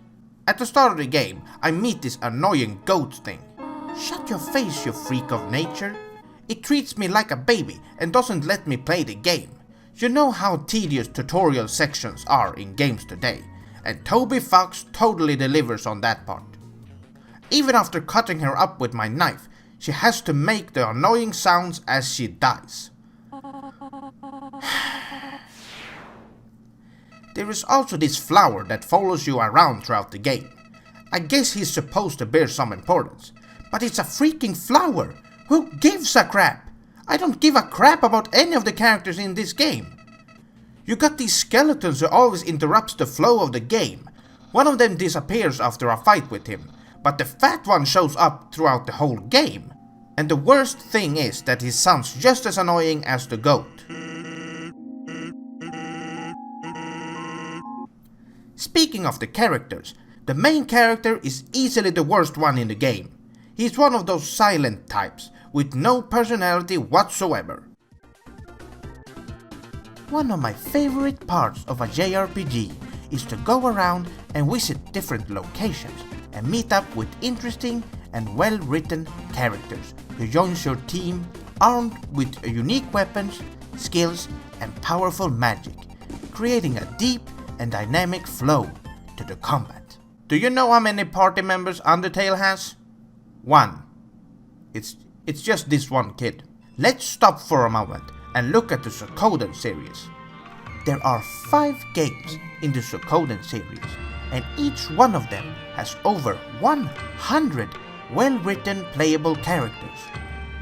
At the start of the game, I meet this annoying goat thing. Shut your face, you freak of nature. It treats me like a baby and doesn't let me play the game. You know how tedious tutorial sections are in games today, and Toby Fox totally delivers on that part. Even after cutting her up with my knife, she has to make the annoying sounds as she dies. There is also this flower that follows you around throughout the game. I guess he's supposed to bear some importance. But it's a freaking flower! Who gives a crap? I don't give a crap about any of the characters in this game. You got these skeletons who always interrupts the flow of the game. One of them disappears after a fight with him, but the fat one shows up throughout the whole game. And the worst thing is that he sounds just as annoying as the goat. Speaking of the characters, the main character is easily the worst one in the game. He's one of those silent types, with no personality whatsoever. One of my favorite parts of a JRPG is to go around and visit different locations and meet up with interesting and well-written characters who joins your team armed with unique weapons, skills, and powerful magic, creating a deep and dynamic flow to the combat. Do you know how many party members Undertale has? 1. It's just this one kid. Let's stop for a moment and look at the Suikoden series. There are 5 games in the Suikoden series, and each one of them has over 100 well-written playable characters.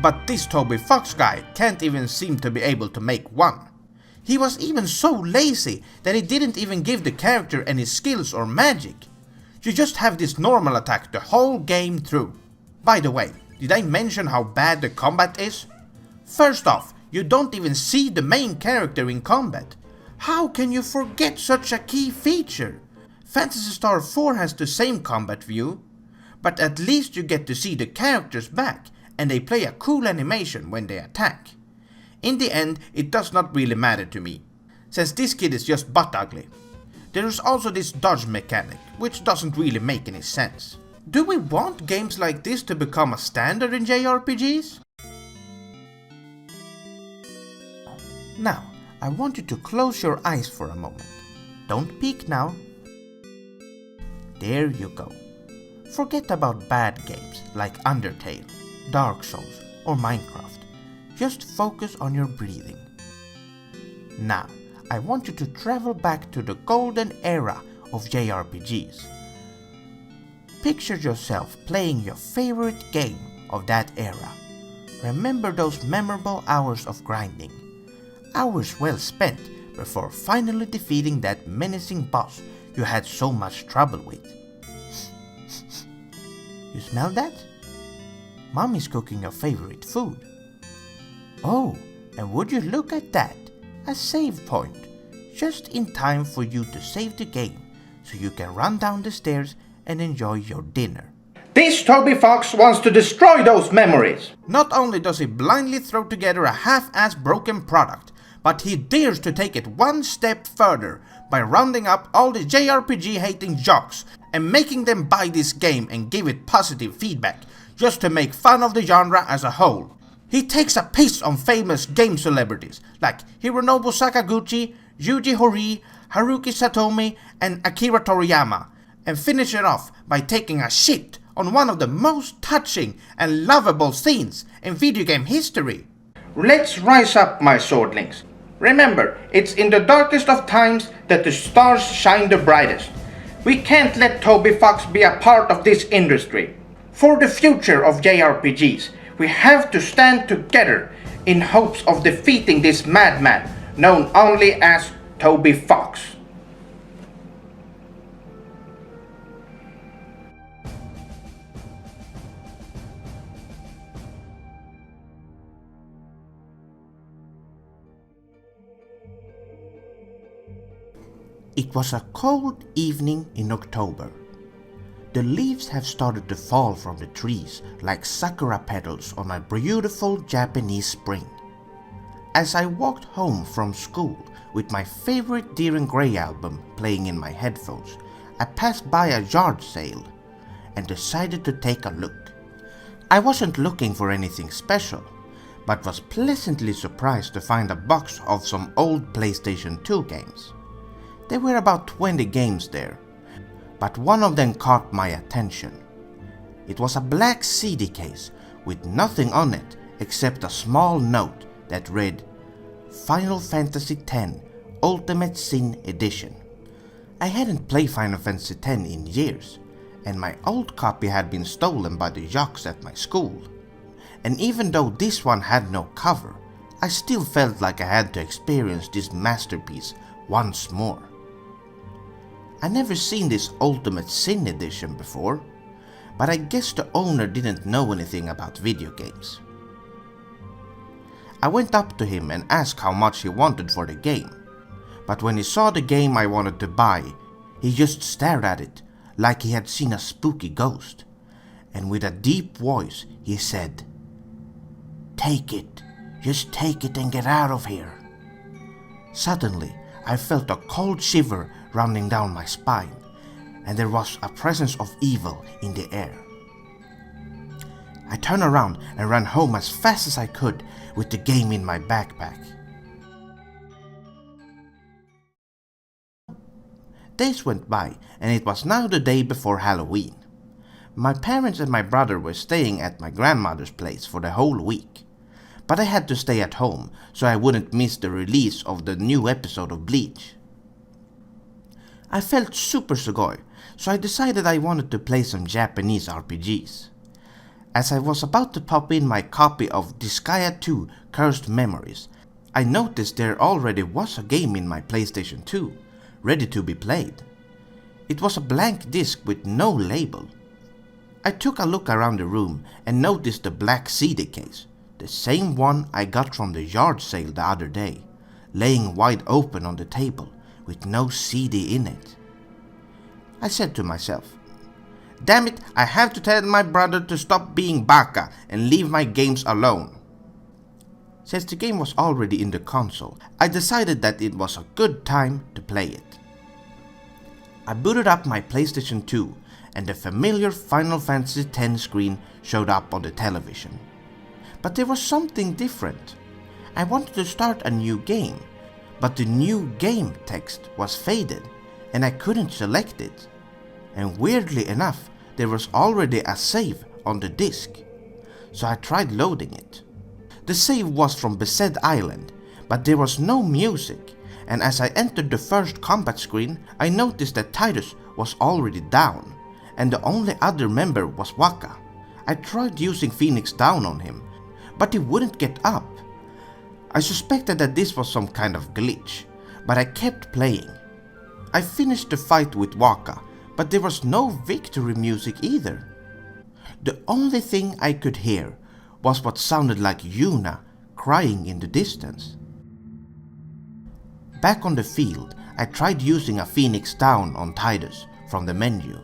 But this Toby Fox guy can't even seem to be able to make one. He was even so lazy that he didn't even give the character any skills or magic. You just have this normal attack the whole game through. By the way, did I mention how bad the combat is? First off, you don't even see the main character in combat. How can you forget such a key feature? Phantasy Star 4 has the same combat view, but at least you get to see the characters back, and they play a cool animation when they attack. In the end, it does not really matter to me, since this kid is just butt ugly. There is also this dodge mechanic, which doesn't really make any sense. Do we want games like this to become a standard in JRPGs? Now, I want you to close your eyes for a moment. Don't peek now. There you go. Forget about bad games like Undertale, Dark Souls, or Minecraft. Just focus on your breathing. Now, I want you to travel back to the golden era of JRPGs. Picture yourself playing your favorite game of that era. Remember those memorable hours of grinding. Hours well spent before finally defeating that menacing boss you had so much trouble with. You smell that? Mommy's cooking your favorite food. Oh, and would you look at that? A save point. Just in time for you to save the game so you can run down the stairs and enjoy your dinner. This Toby Fox wants to destroy those memories. Not only does he blindly throw together a half-assed broken product, but he dares to take it one step further by rounding up all the JRPG-hating jocks and making them buy this game and give it positive feedback, just to make fun of the genre as a whole. He takes a piss on famous game celebrities like Hironobu Sakaguchi, Yuji Horii, Haruki Satomi, and Akira Toriyama, and finish it off by taking a shit on one of the most touching and lovable scenes in video game history. Let's rise up, my swordlings. Remember, it's in the darkest of times that the stars shine the brightest. We can't let Toby Fox be a part of this industry. For the future of JRPGs, we have to stand together in hopes of defeating this madman known only as Toby Fox. It was a cold evening in October. The leaves have started to fall from the trees like sakura petals on a beautiful Japanese spring. As I walked home from school with my favorite Deer and Grey album playing in my headphones, I passed by a yard sale and decided to take a look. I wasn't looking for anything special, but was pleasantly surprised to find a box of some old PlayStation 2 games. There were about 20 games there, but one of them caught my attention. It was a black CD case with nothing on it except a small note that read, Final Fantasy X Ultimate Sin Edition. I hadn't played Final Fantasy X in years, and my old copy had been stolen by the jocks at my school. And even though this one had no cover, I still felt like I had to experience this masterpiece once more. I never seen this Ultimate Sin Edition before, but I guess the owner didn't know anything about video games. I went up to him and asked how much he wanted for the game, but when he saw the game I wanted to buy, he just stared at it like he had seen a spooky ghost, and with a deep voice he said, "Take it, just take it and get out of here." Suddenly, I felt a cold shiver running down my spine, and there was a presence of evil in the air. I turned around and ran home as fast as I could with the game in my backpack. Days went by, and it was now the day before Halloween. My parents and my brother were staying at my grandmother's place for the whole week, but I had to stay at home so I wouldn't miss the release of the new episode of Bleach. I felt super sugoi, so I decided I wanted to play some Japanese RPGs. As I was about to pop in my copy of Disgaea 2 Cursed Memories, I noticed there already was a game in my PlayStation 2, ready to be played. It was a blank disc with no label. I took a look around the room and noticed the black CD case, the same one I got from the yard sale the other day, laying wide open on the table with no CD in it. I said to myself, "Damn it, I have to tell my brother to stop being baka and leave my games alone." Since the game was already in the console, I decided that it was a good time to play it. I booted up my PlayStation 2 and the familiar Final Fantasy X screen showed up on the television. But there was something different. I wanted to start a new game, but the new game text was faded and I couldn't select it. And weirdly enough, there was already a save on the disc, so I tried loading it. The save was from Besaid Island, but there was no music, and as I entered the first combat screen, I noticed that Tidus was already down, and the only other member was Waka. I tried using Phoenix Down on him, but he wouldn't get up. I suspected that this was some kind of glitch, but I kept playing. I finished the fight with Waka, but there was no victory music either. The only thing I could hear was what sounded like Yuna crying in the distance. Back on the field, I tried using a Phoenix Down on Tidus from the menu,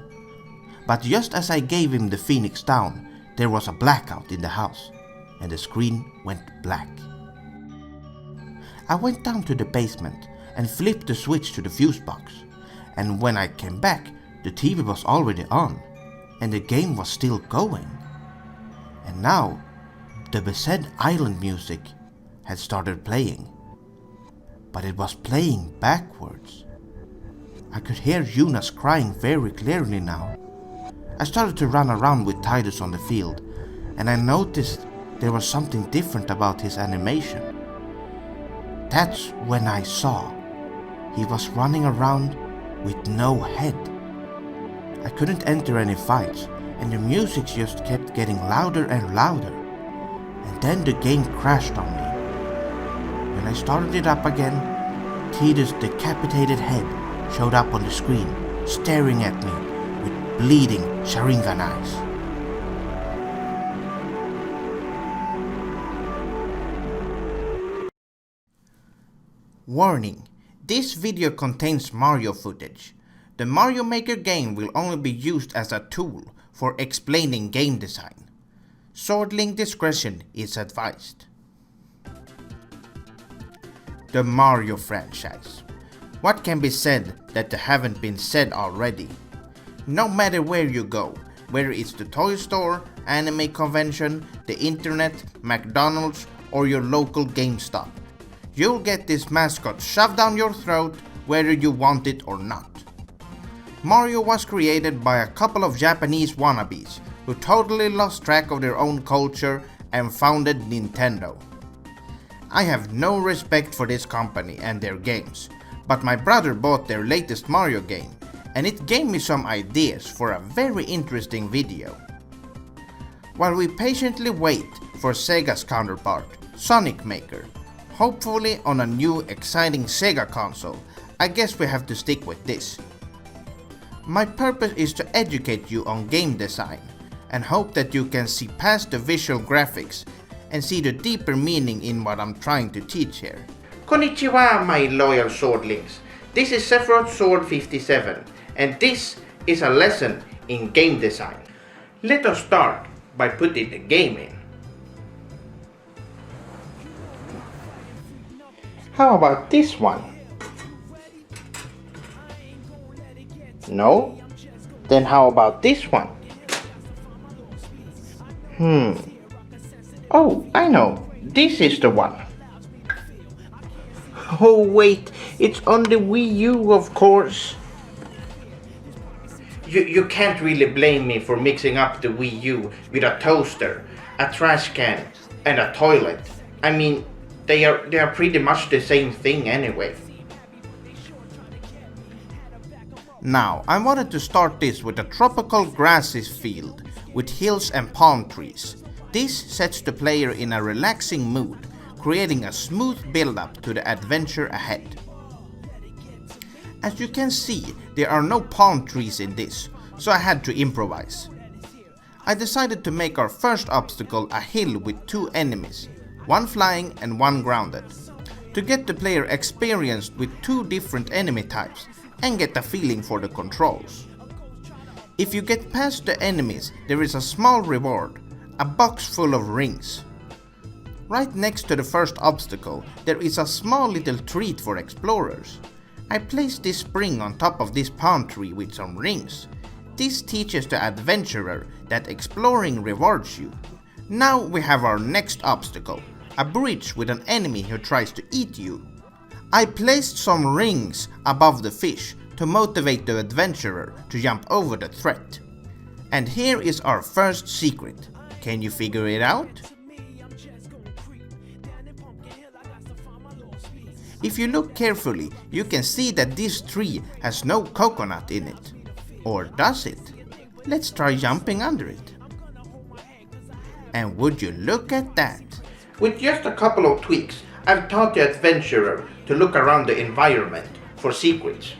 But just as I gave him the phoenix down, there was a blackout in the house, and the screen went black. I went down to the basement and flipped the switch to the fuse box, and when I came back, the TV was already on, and the game was still going. And now, the Besaid Island music had started playing, but it was playing backwards. I could hear Jonas crying very clearly now. I started to run around with Tidus on the field, and I noticed there was something different about his animation. That's when I saw he was running around with no head. I couldn't enter any fights, and the music just kept getting louder and louder. And then the game crashed on me. When I started it up again, Tidus' decapitated head showed up on the screen, staring at me with bleeding Sharingan eyes. Warning: this video contains Mario footage. The Mario Maker game will only be used as a tool for explaining game design. Swordling discretion is advised. The Mario franchise. What can be said that haven't been said already? No matter where you go, whether it's the toy store, anime convention, the internet, McDonald's, or your local GameStop, you'll get this mascot shoved down your throat whether you want it or not. Mario was created by a couple of Japanese wannabes who totally lost track of their own culture and founded Nintendo. I have no respect for this company and their games, but my brother bought their latest Mario game, and it gave me some ideas for a very interesting video. While we patiently wait for Sega's counterpart, Sonic Maker, hopefully on a new exciting Sega console, I guess we have to stick with this. My purpose is to educate you on game design, and hope that you can see past the visual graphics and see the deeper meaning in what I'm trying to teach here. Konnichiwa, my loyal swordlings. This is SephirothSword57, and this is a lesson in game design. Let us start by putting the game in. How about this one? No? Then how about this one? Oh, I know. This is the one. Oh wait, it's on the Wii U, of course. You can't really blame me for mixing up the Wii U with a toaster, a trash can, and a toilet. I mean, they are pretty much the same thing anyway. Now, I wanted to start this with a tropical grassy field with hills and palm trees. This sets the player in a relaxing mood, creating a smooth build-up to the adventure ahead. As you can see, there are no palm trees in this, so I had to improvise. I decided to make our first obstacle a hill with two enemies, one flying and one grounded, to get the player experienced with two different enemy types and get a feeling for the controls. If you get past the enemies, there is a small reward, a box full of rings. Right next to the first obstacle, there is a small little treat for explorers. I placed this spring on top of this palm tree with some rings. This teaches the adventurer that exploring rewards you. Now we have our next obstacle, a bridge with an enemy who tries to eat you. I placed some rings above the fish to motivate the adventurer to jump over the threat. And here is our first secret. Can you figure it out? If you look carefully, you can see that this tree has no coconut in it. Or does it? Let's try jumping under it. And would you look at that? With just a couple of tweaks, I've taught the adventurer to look around the environment for secrets.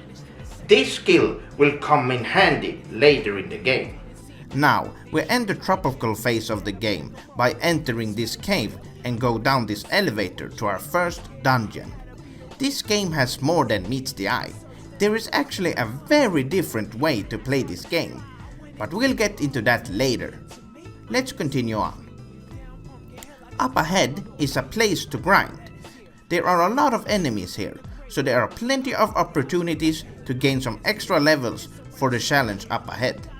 This skill will come in handy later in the game. Now, we end the tropical phase of the game by entering this cave and go down this elevator to our first dungeon. This game has more than meets the eye. There is actually a very different way to play this game, but we'll get into that later. Let's continue on. Up ahead is a place to grind. There are a lot of enemies here, so there are plenty of opportunities to gain some extra levels for the challenge up ahead.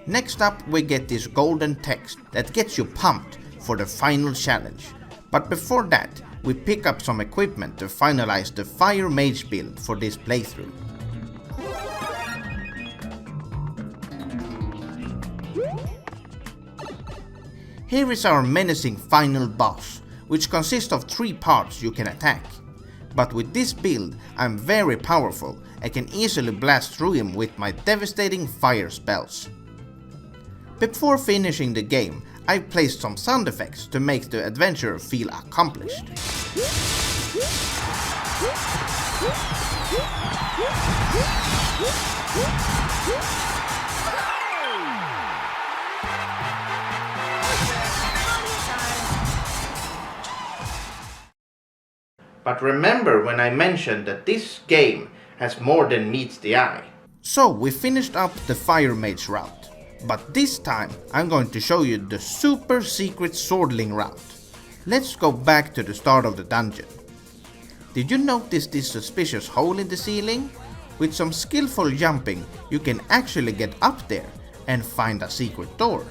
Next up we get this golden text that gets you pumped for the final challenge, but before that we pick up some equipment to finalize the Fire Mage build for this playthrough. Here is our menacing final boss, which consists of 3 parts you can attack. But with this build I'm very powerful and can easily blast through him with my devastating fire spells. Before finishing the game, I placed some sound effects to make the adventure feel accomplished. But remember when I mentioned that this game has more than meets the eye. So we finished up the Fire Mage route, but this time I'm going to show you the super secret swordling route. Let's go back to the start of the dungeon. Did you notice this suspicious hole in the ceiling? With some skillful jumping you can actually get up there and find a secret door.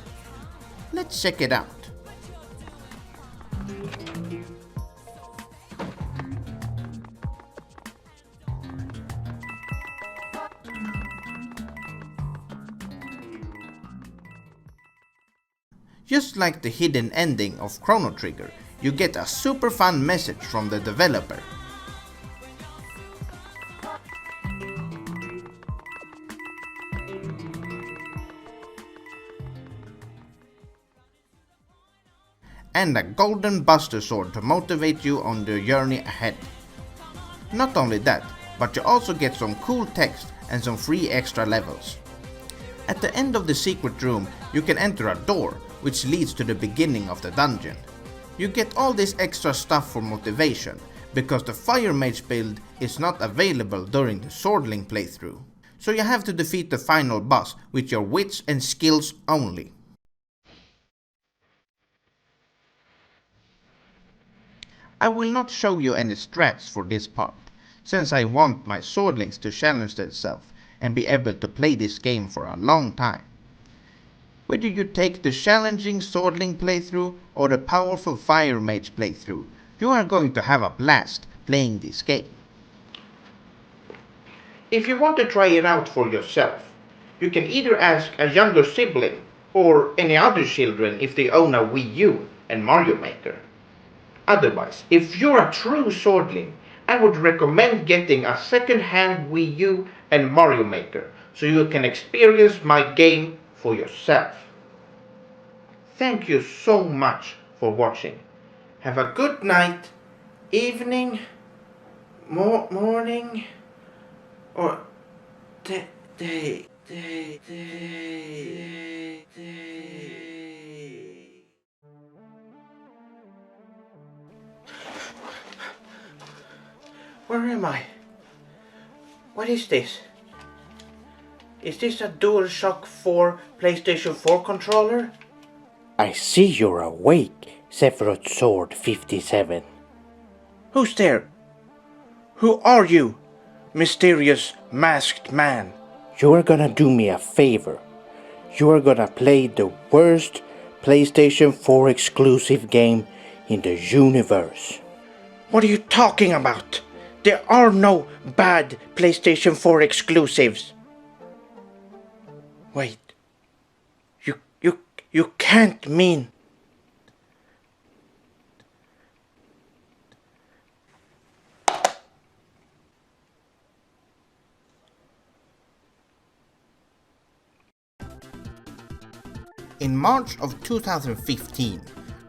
Let's check it out. Just like the hidden ending of Chrono Trigger, you get a super fun message from the developer. And a golden buster sword to motivate you on the journey ahead. Not only that, but you also get some cool text and some free extra levels. At the end of the secret room, you can enter a door which leads to the beginning of the dungeon. You get all this extra stuff for motivation, because the Fire Mage build is not available during the Swordling playthrough. So you have to defeat the final boss with your wits and skills only. I will not show you any strats for this part, since I want my Swordlings to challenge themselves and be able to play this game for a long time. Whether you take the challenging Swordling playthrough or the powerful Fire Mage playthrough, you are going to have a blast playing this game. If you want to try it out for yourself, you can either ask a younger sibling or any other children if they own a Wii U and Mario Maker. Otherwise, if you're a true Swordling, I would recommend getting a second-hand Wii U and Mario Maker so you can experience my game for yourself. Thank you so much for watching. Have a good night, evening, morning, or day. Where am I? What is this? Is this a DualShock 4 PlayStation 4 controller? I see you're awake, SephirothSword57. Who's there? Who are you, mysterious masked man? You are gonna do me a favor. You are gonna play the worst PlayStation 4 exclusive game in the universe. What are you talking about? There are no bad PlayStation 4 exclusives. Wait. You can't mean... In March of 2015,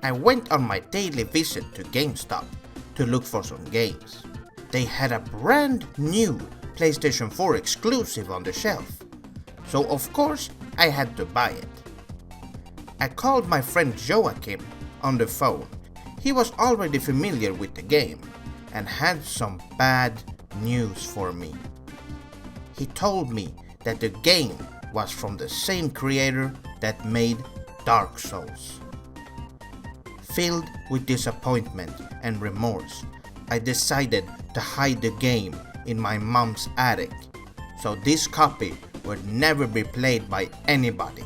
I went on my daily visit to GameStop to look for some games. They had a brand new PlayStation 4 exclusive on the shelf, so of course I had to buy it. I called my friend Joachim on the phone. He was already familiar with the game and had some bad news for me. He told me that the game was from the same creator that made Dark Souls. Filled with disappointment and remorse, I decided to hide the game in my mom's attic, so this copy would never be played by anybody.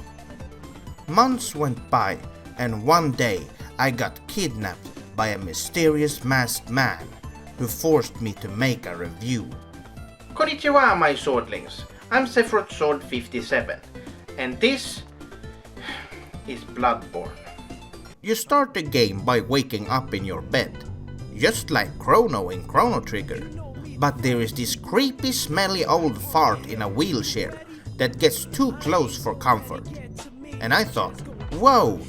Months went by, and one day I got kidnapped by a mysterious masked man who forced me to make a review. Konnichiwa, my swordlings. I'm SephirothSword57, and this is Bloodborne. You start the game by waking up in your bed, just like Chrono in Chrono Trigger, but there is this creepy smelly old fart in a wheelchair that gets too close for comfort. And I thought, whoa,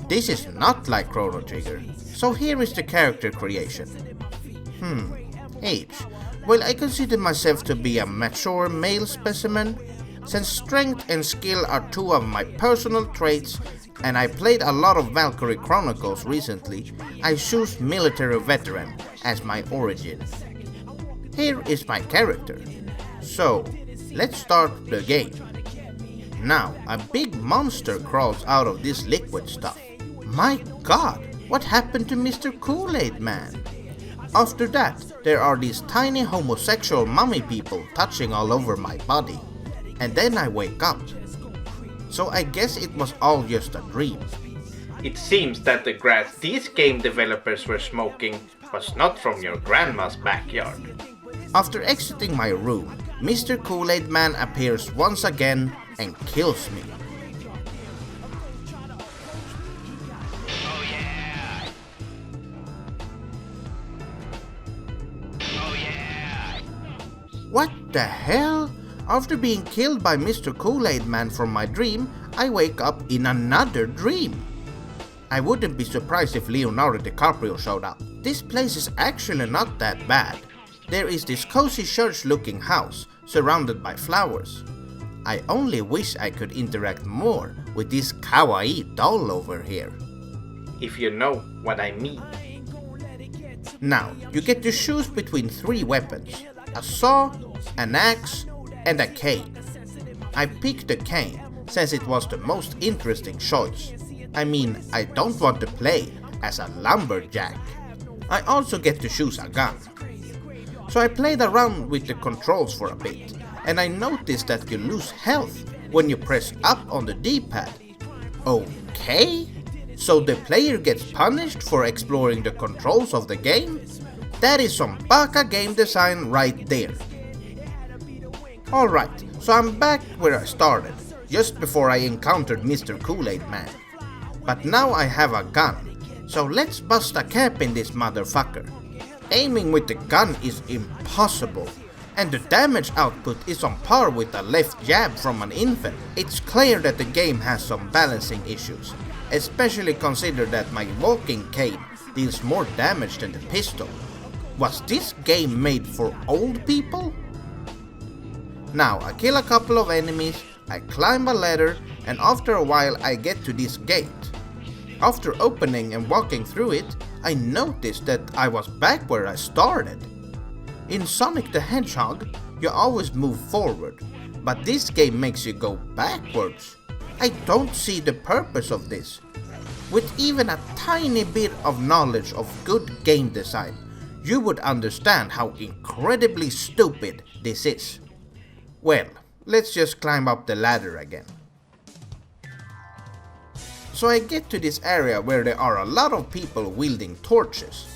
this is not like Chrono Trigger. So here is the character creation. Age. Well, I consider myself to be a mature male specimen. Since strength and skill are two of my personal traits, and I played a lot of Valkyrie Chronicles recently, I choose military veteran as my origin. Here is my character. So, let's start the game. Now, a big monster crawls out of this liquid stuff. My god, what happened to Mr. Kool-Aid Man? After that, there are these tiny homosexual mummy people touching all over my body. And then I wake up. So I guess it was all just a dream. It seems that the grass these game developers were smoking was not from your grandma's backyard. After exiting my room, Mr. Kool-Aid Man appears once again and kills me. What the hell? After being killed by Mr. Kool-Aid Man from my dream, I wake up in another dream. I wouldn't be surprised if Leonardo DiCaprio showed up. This place is actually not that bad. There is this cozy church-looking house, surrounded by flowers. I only wish I could interact more with this kawaii doll over here. If you know what I mean. Now, you get to choose between 3 weapons. A saw, an axe, and a cane. I picked the cane since it was the most interesting choice. I mean, I don't want to play as a lumberjack. I also get to choose a gun. So I played around with the controls for a bit, and I noticed that you lose health when you press up on the D-pad. Okay? So the player gets punished for exploring the controls of the game? That is some baka game design right there. Alright, so I'm back where I started, just before I encountered Mr. Kool-Aid Man. But now I have a gun, so let's bust a cap in this motherfucker. Aiming with the gun is impossible, and the damage output is on par with a left jab from an infant. It's clear that the game has some balancing issues, especially consider that my walking cane deals more damage than the pistol. Was this game made for old people? Now I kill a couple of enemies, I climb a ladder, and after a while I get to this gate. After opening and walking through it, I noticed that I was back where I started. In Sonic the Hedgehog, you always move forward, but this game makes you go backwards. I don't see the purpose of this. With even a tiny bit of knowledge of good game design, you would understand how incredibly stupid this is. Well, let's just climb up the ladder again. So I get to this area where there are a lot of people wielding torches.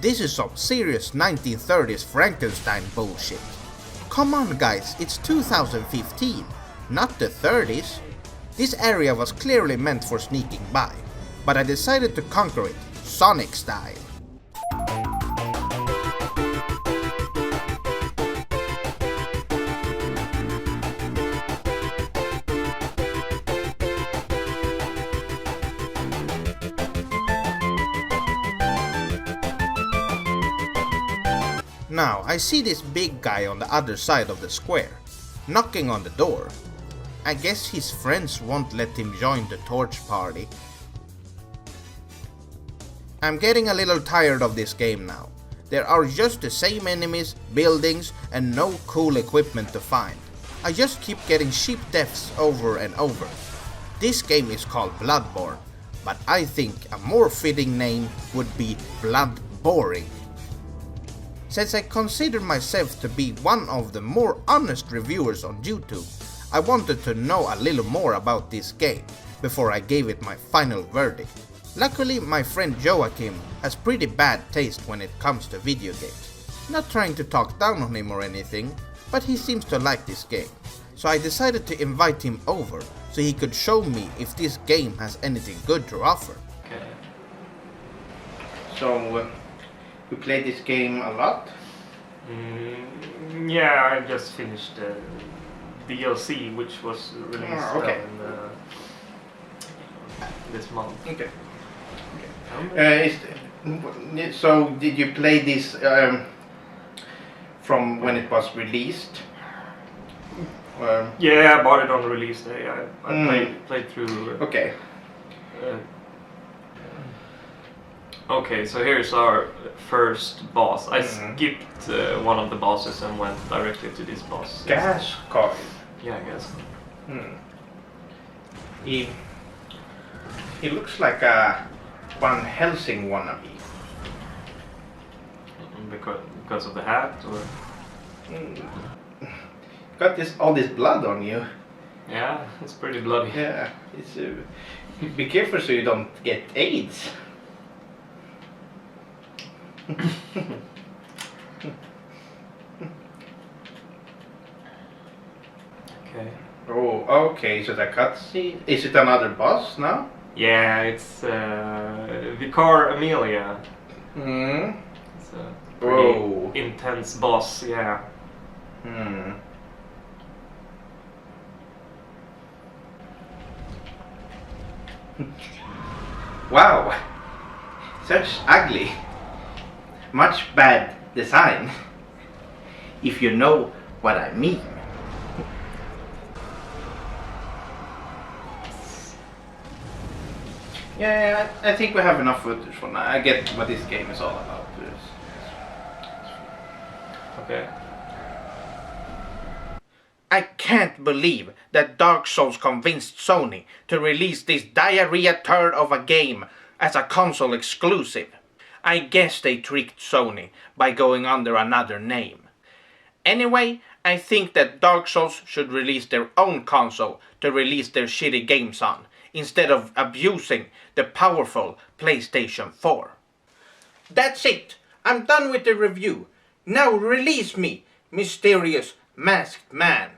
This is some serious 1930s Frankenstein bullshit. Come on guys, it's 2015, not the 30s. This area was clearly meant for sneaking by, but I decided to conquer it, Sonic style. Now, I see this big guy on the other side of the square, knocking on the door. I guess his friends won't let him join the torch party. I'm getting a little tired of this game now. There are just the same enemies, buildings, and no cool equipment to find. I just keep getting cheap deaths over and over. This game is called Bloodborne, but I think a more fitting name would be Bloodboring. Since I consider myself to be one of the more honest reviewers on YouTube, I wanted to know a little more about this game before I gave it my final verdict. Luckily, my friend Joachim has pretty bad taste when it comes to video games. Not trying to talk down on him or anything, but he seems to like this game. So I decided to invite him over so he could show me if this game has anything good to offer. Okay. So, you play this game a lot? Yeah, I just finished the DLC, which was released this month. Okay. So, did you play this from when it was released? Yeah, I bought it on the release day. I played through. Okay. Okay, so here's our first boss. I skipped one of the bosses and went directly to this boss. Gas coil. Yeah, I guess. He looks like a Van Helsing wannabe. Because of the hat, or? Got all this blood on you. Yeah, it's pretty bloody. Yeah, it's. Be careful so you don't get AIDS. Okay. Oh, okay. So the cutscene. Is it another boss now? Yeah, it's Vicar Amelia. It's a pretty intense boss. Yeah. Wow. Such ugly. Much bad design. If you know what I mean. Yeah, I think we have enough footage for now. I get what this game is all about. Okay. I can't believe that Dark Souls convinced Sony to release this diarrhea turd of a game as a console exclusive. I guess they tricked Sony by going under another name. Anyway, I think that Dark Souls should release their own console to release their shitty games on, instead of abusing the powerful PlayStation 4. That's it! I'm done with the review. Now release me, mysterious masked man.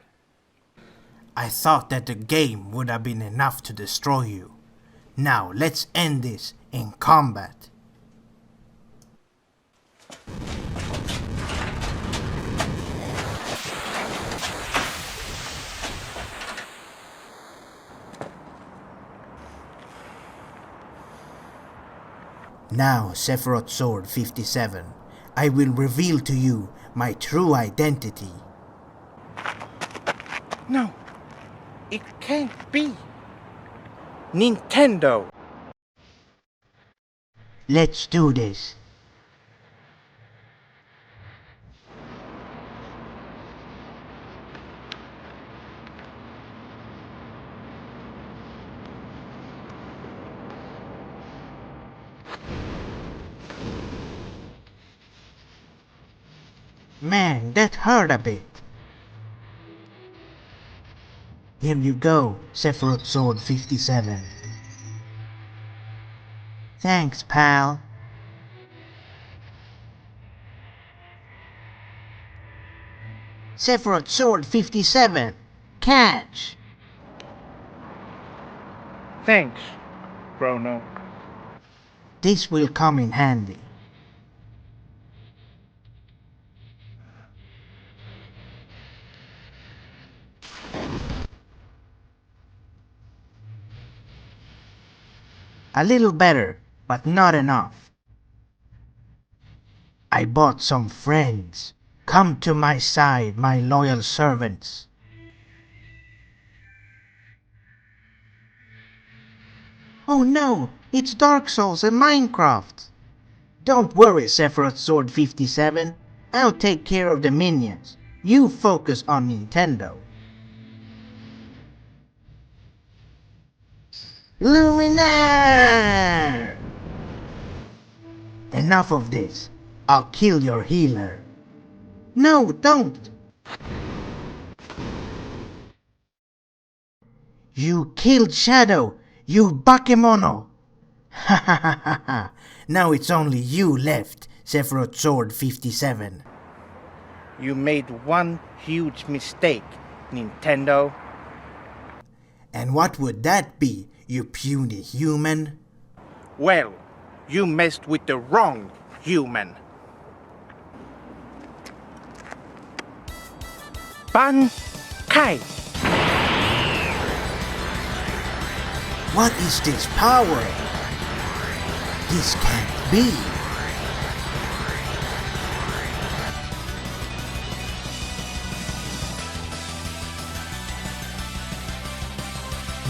I thought that the game would have been enough to destroy you. Now let's end this in combat. Now, SephirothSword57, I will reveal to you my true identity. No, it can't be. Nintendo! Let's do this. Man, that hurt a bit. Here you go, SephirothSword57. Thanks, pal. SephirothSword57, catch! Thanks, Chrono. This will come in handy. A little better, but not enough. I bought some friends. Come to my side, my loyal servants. Oh no, it's Dark Souls and Minecraft. Don't worry, SephirothSword57. I'll take care of the minions. You focus on Nintendo. Luminar! Enough of this. I'll kill your healer. No, don't! You killed Shadow, you bakemono! Ha ha ha ha ha! Now it's only you left, SephirothSword57. You made one huge mistake, Nintendo. And what would that be, you puny human? Well, you messed with the wrong human. Ban Kai. What is this power? This can't be.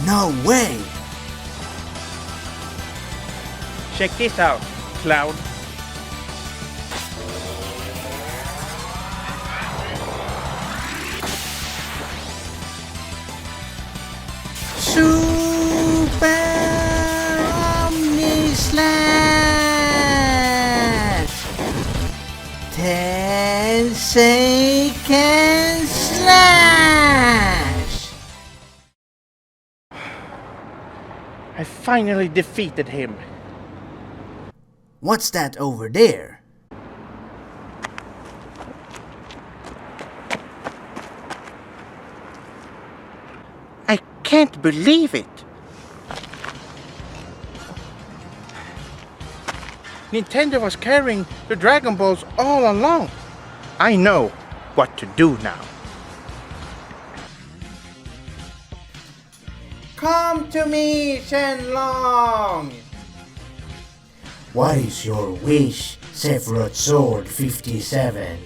No way! Check this out, Cloud. Super Omni Slash! Tensei can slash! I finally defeated him. What's that over there? I can't believe it. Nintendo was carrying the Dragon Balls all along. I know what to do now. Come to me, Shenlong! What is your wish, SephirothSword57?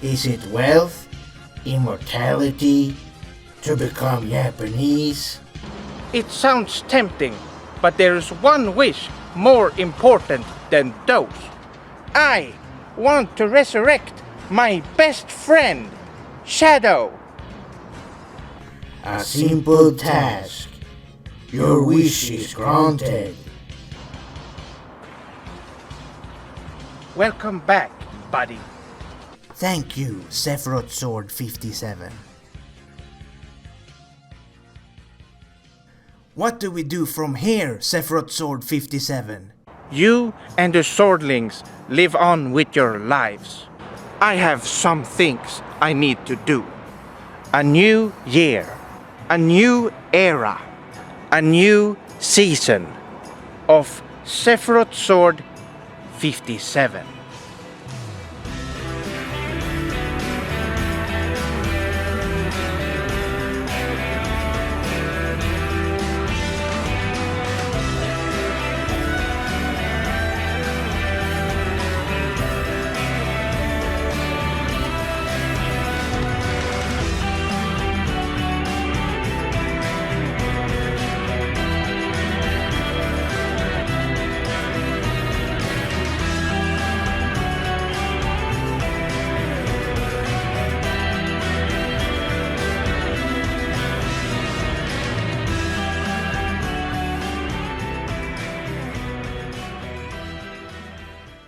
Is it wealth? Immortality? To become Japanese? It sounds tempting, but there is one wish more important than those. I want to resurrect my best friend, Shadow. A simple task. Your wish is granted. Welcome back, buddy. Thank you, SephirothSword57. What do we do from here, SephirothSword57? You and the Swordlings live on with your lives. I have some things I need to do. A new year, a new era, a new season of Sephiroth Sword 57.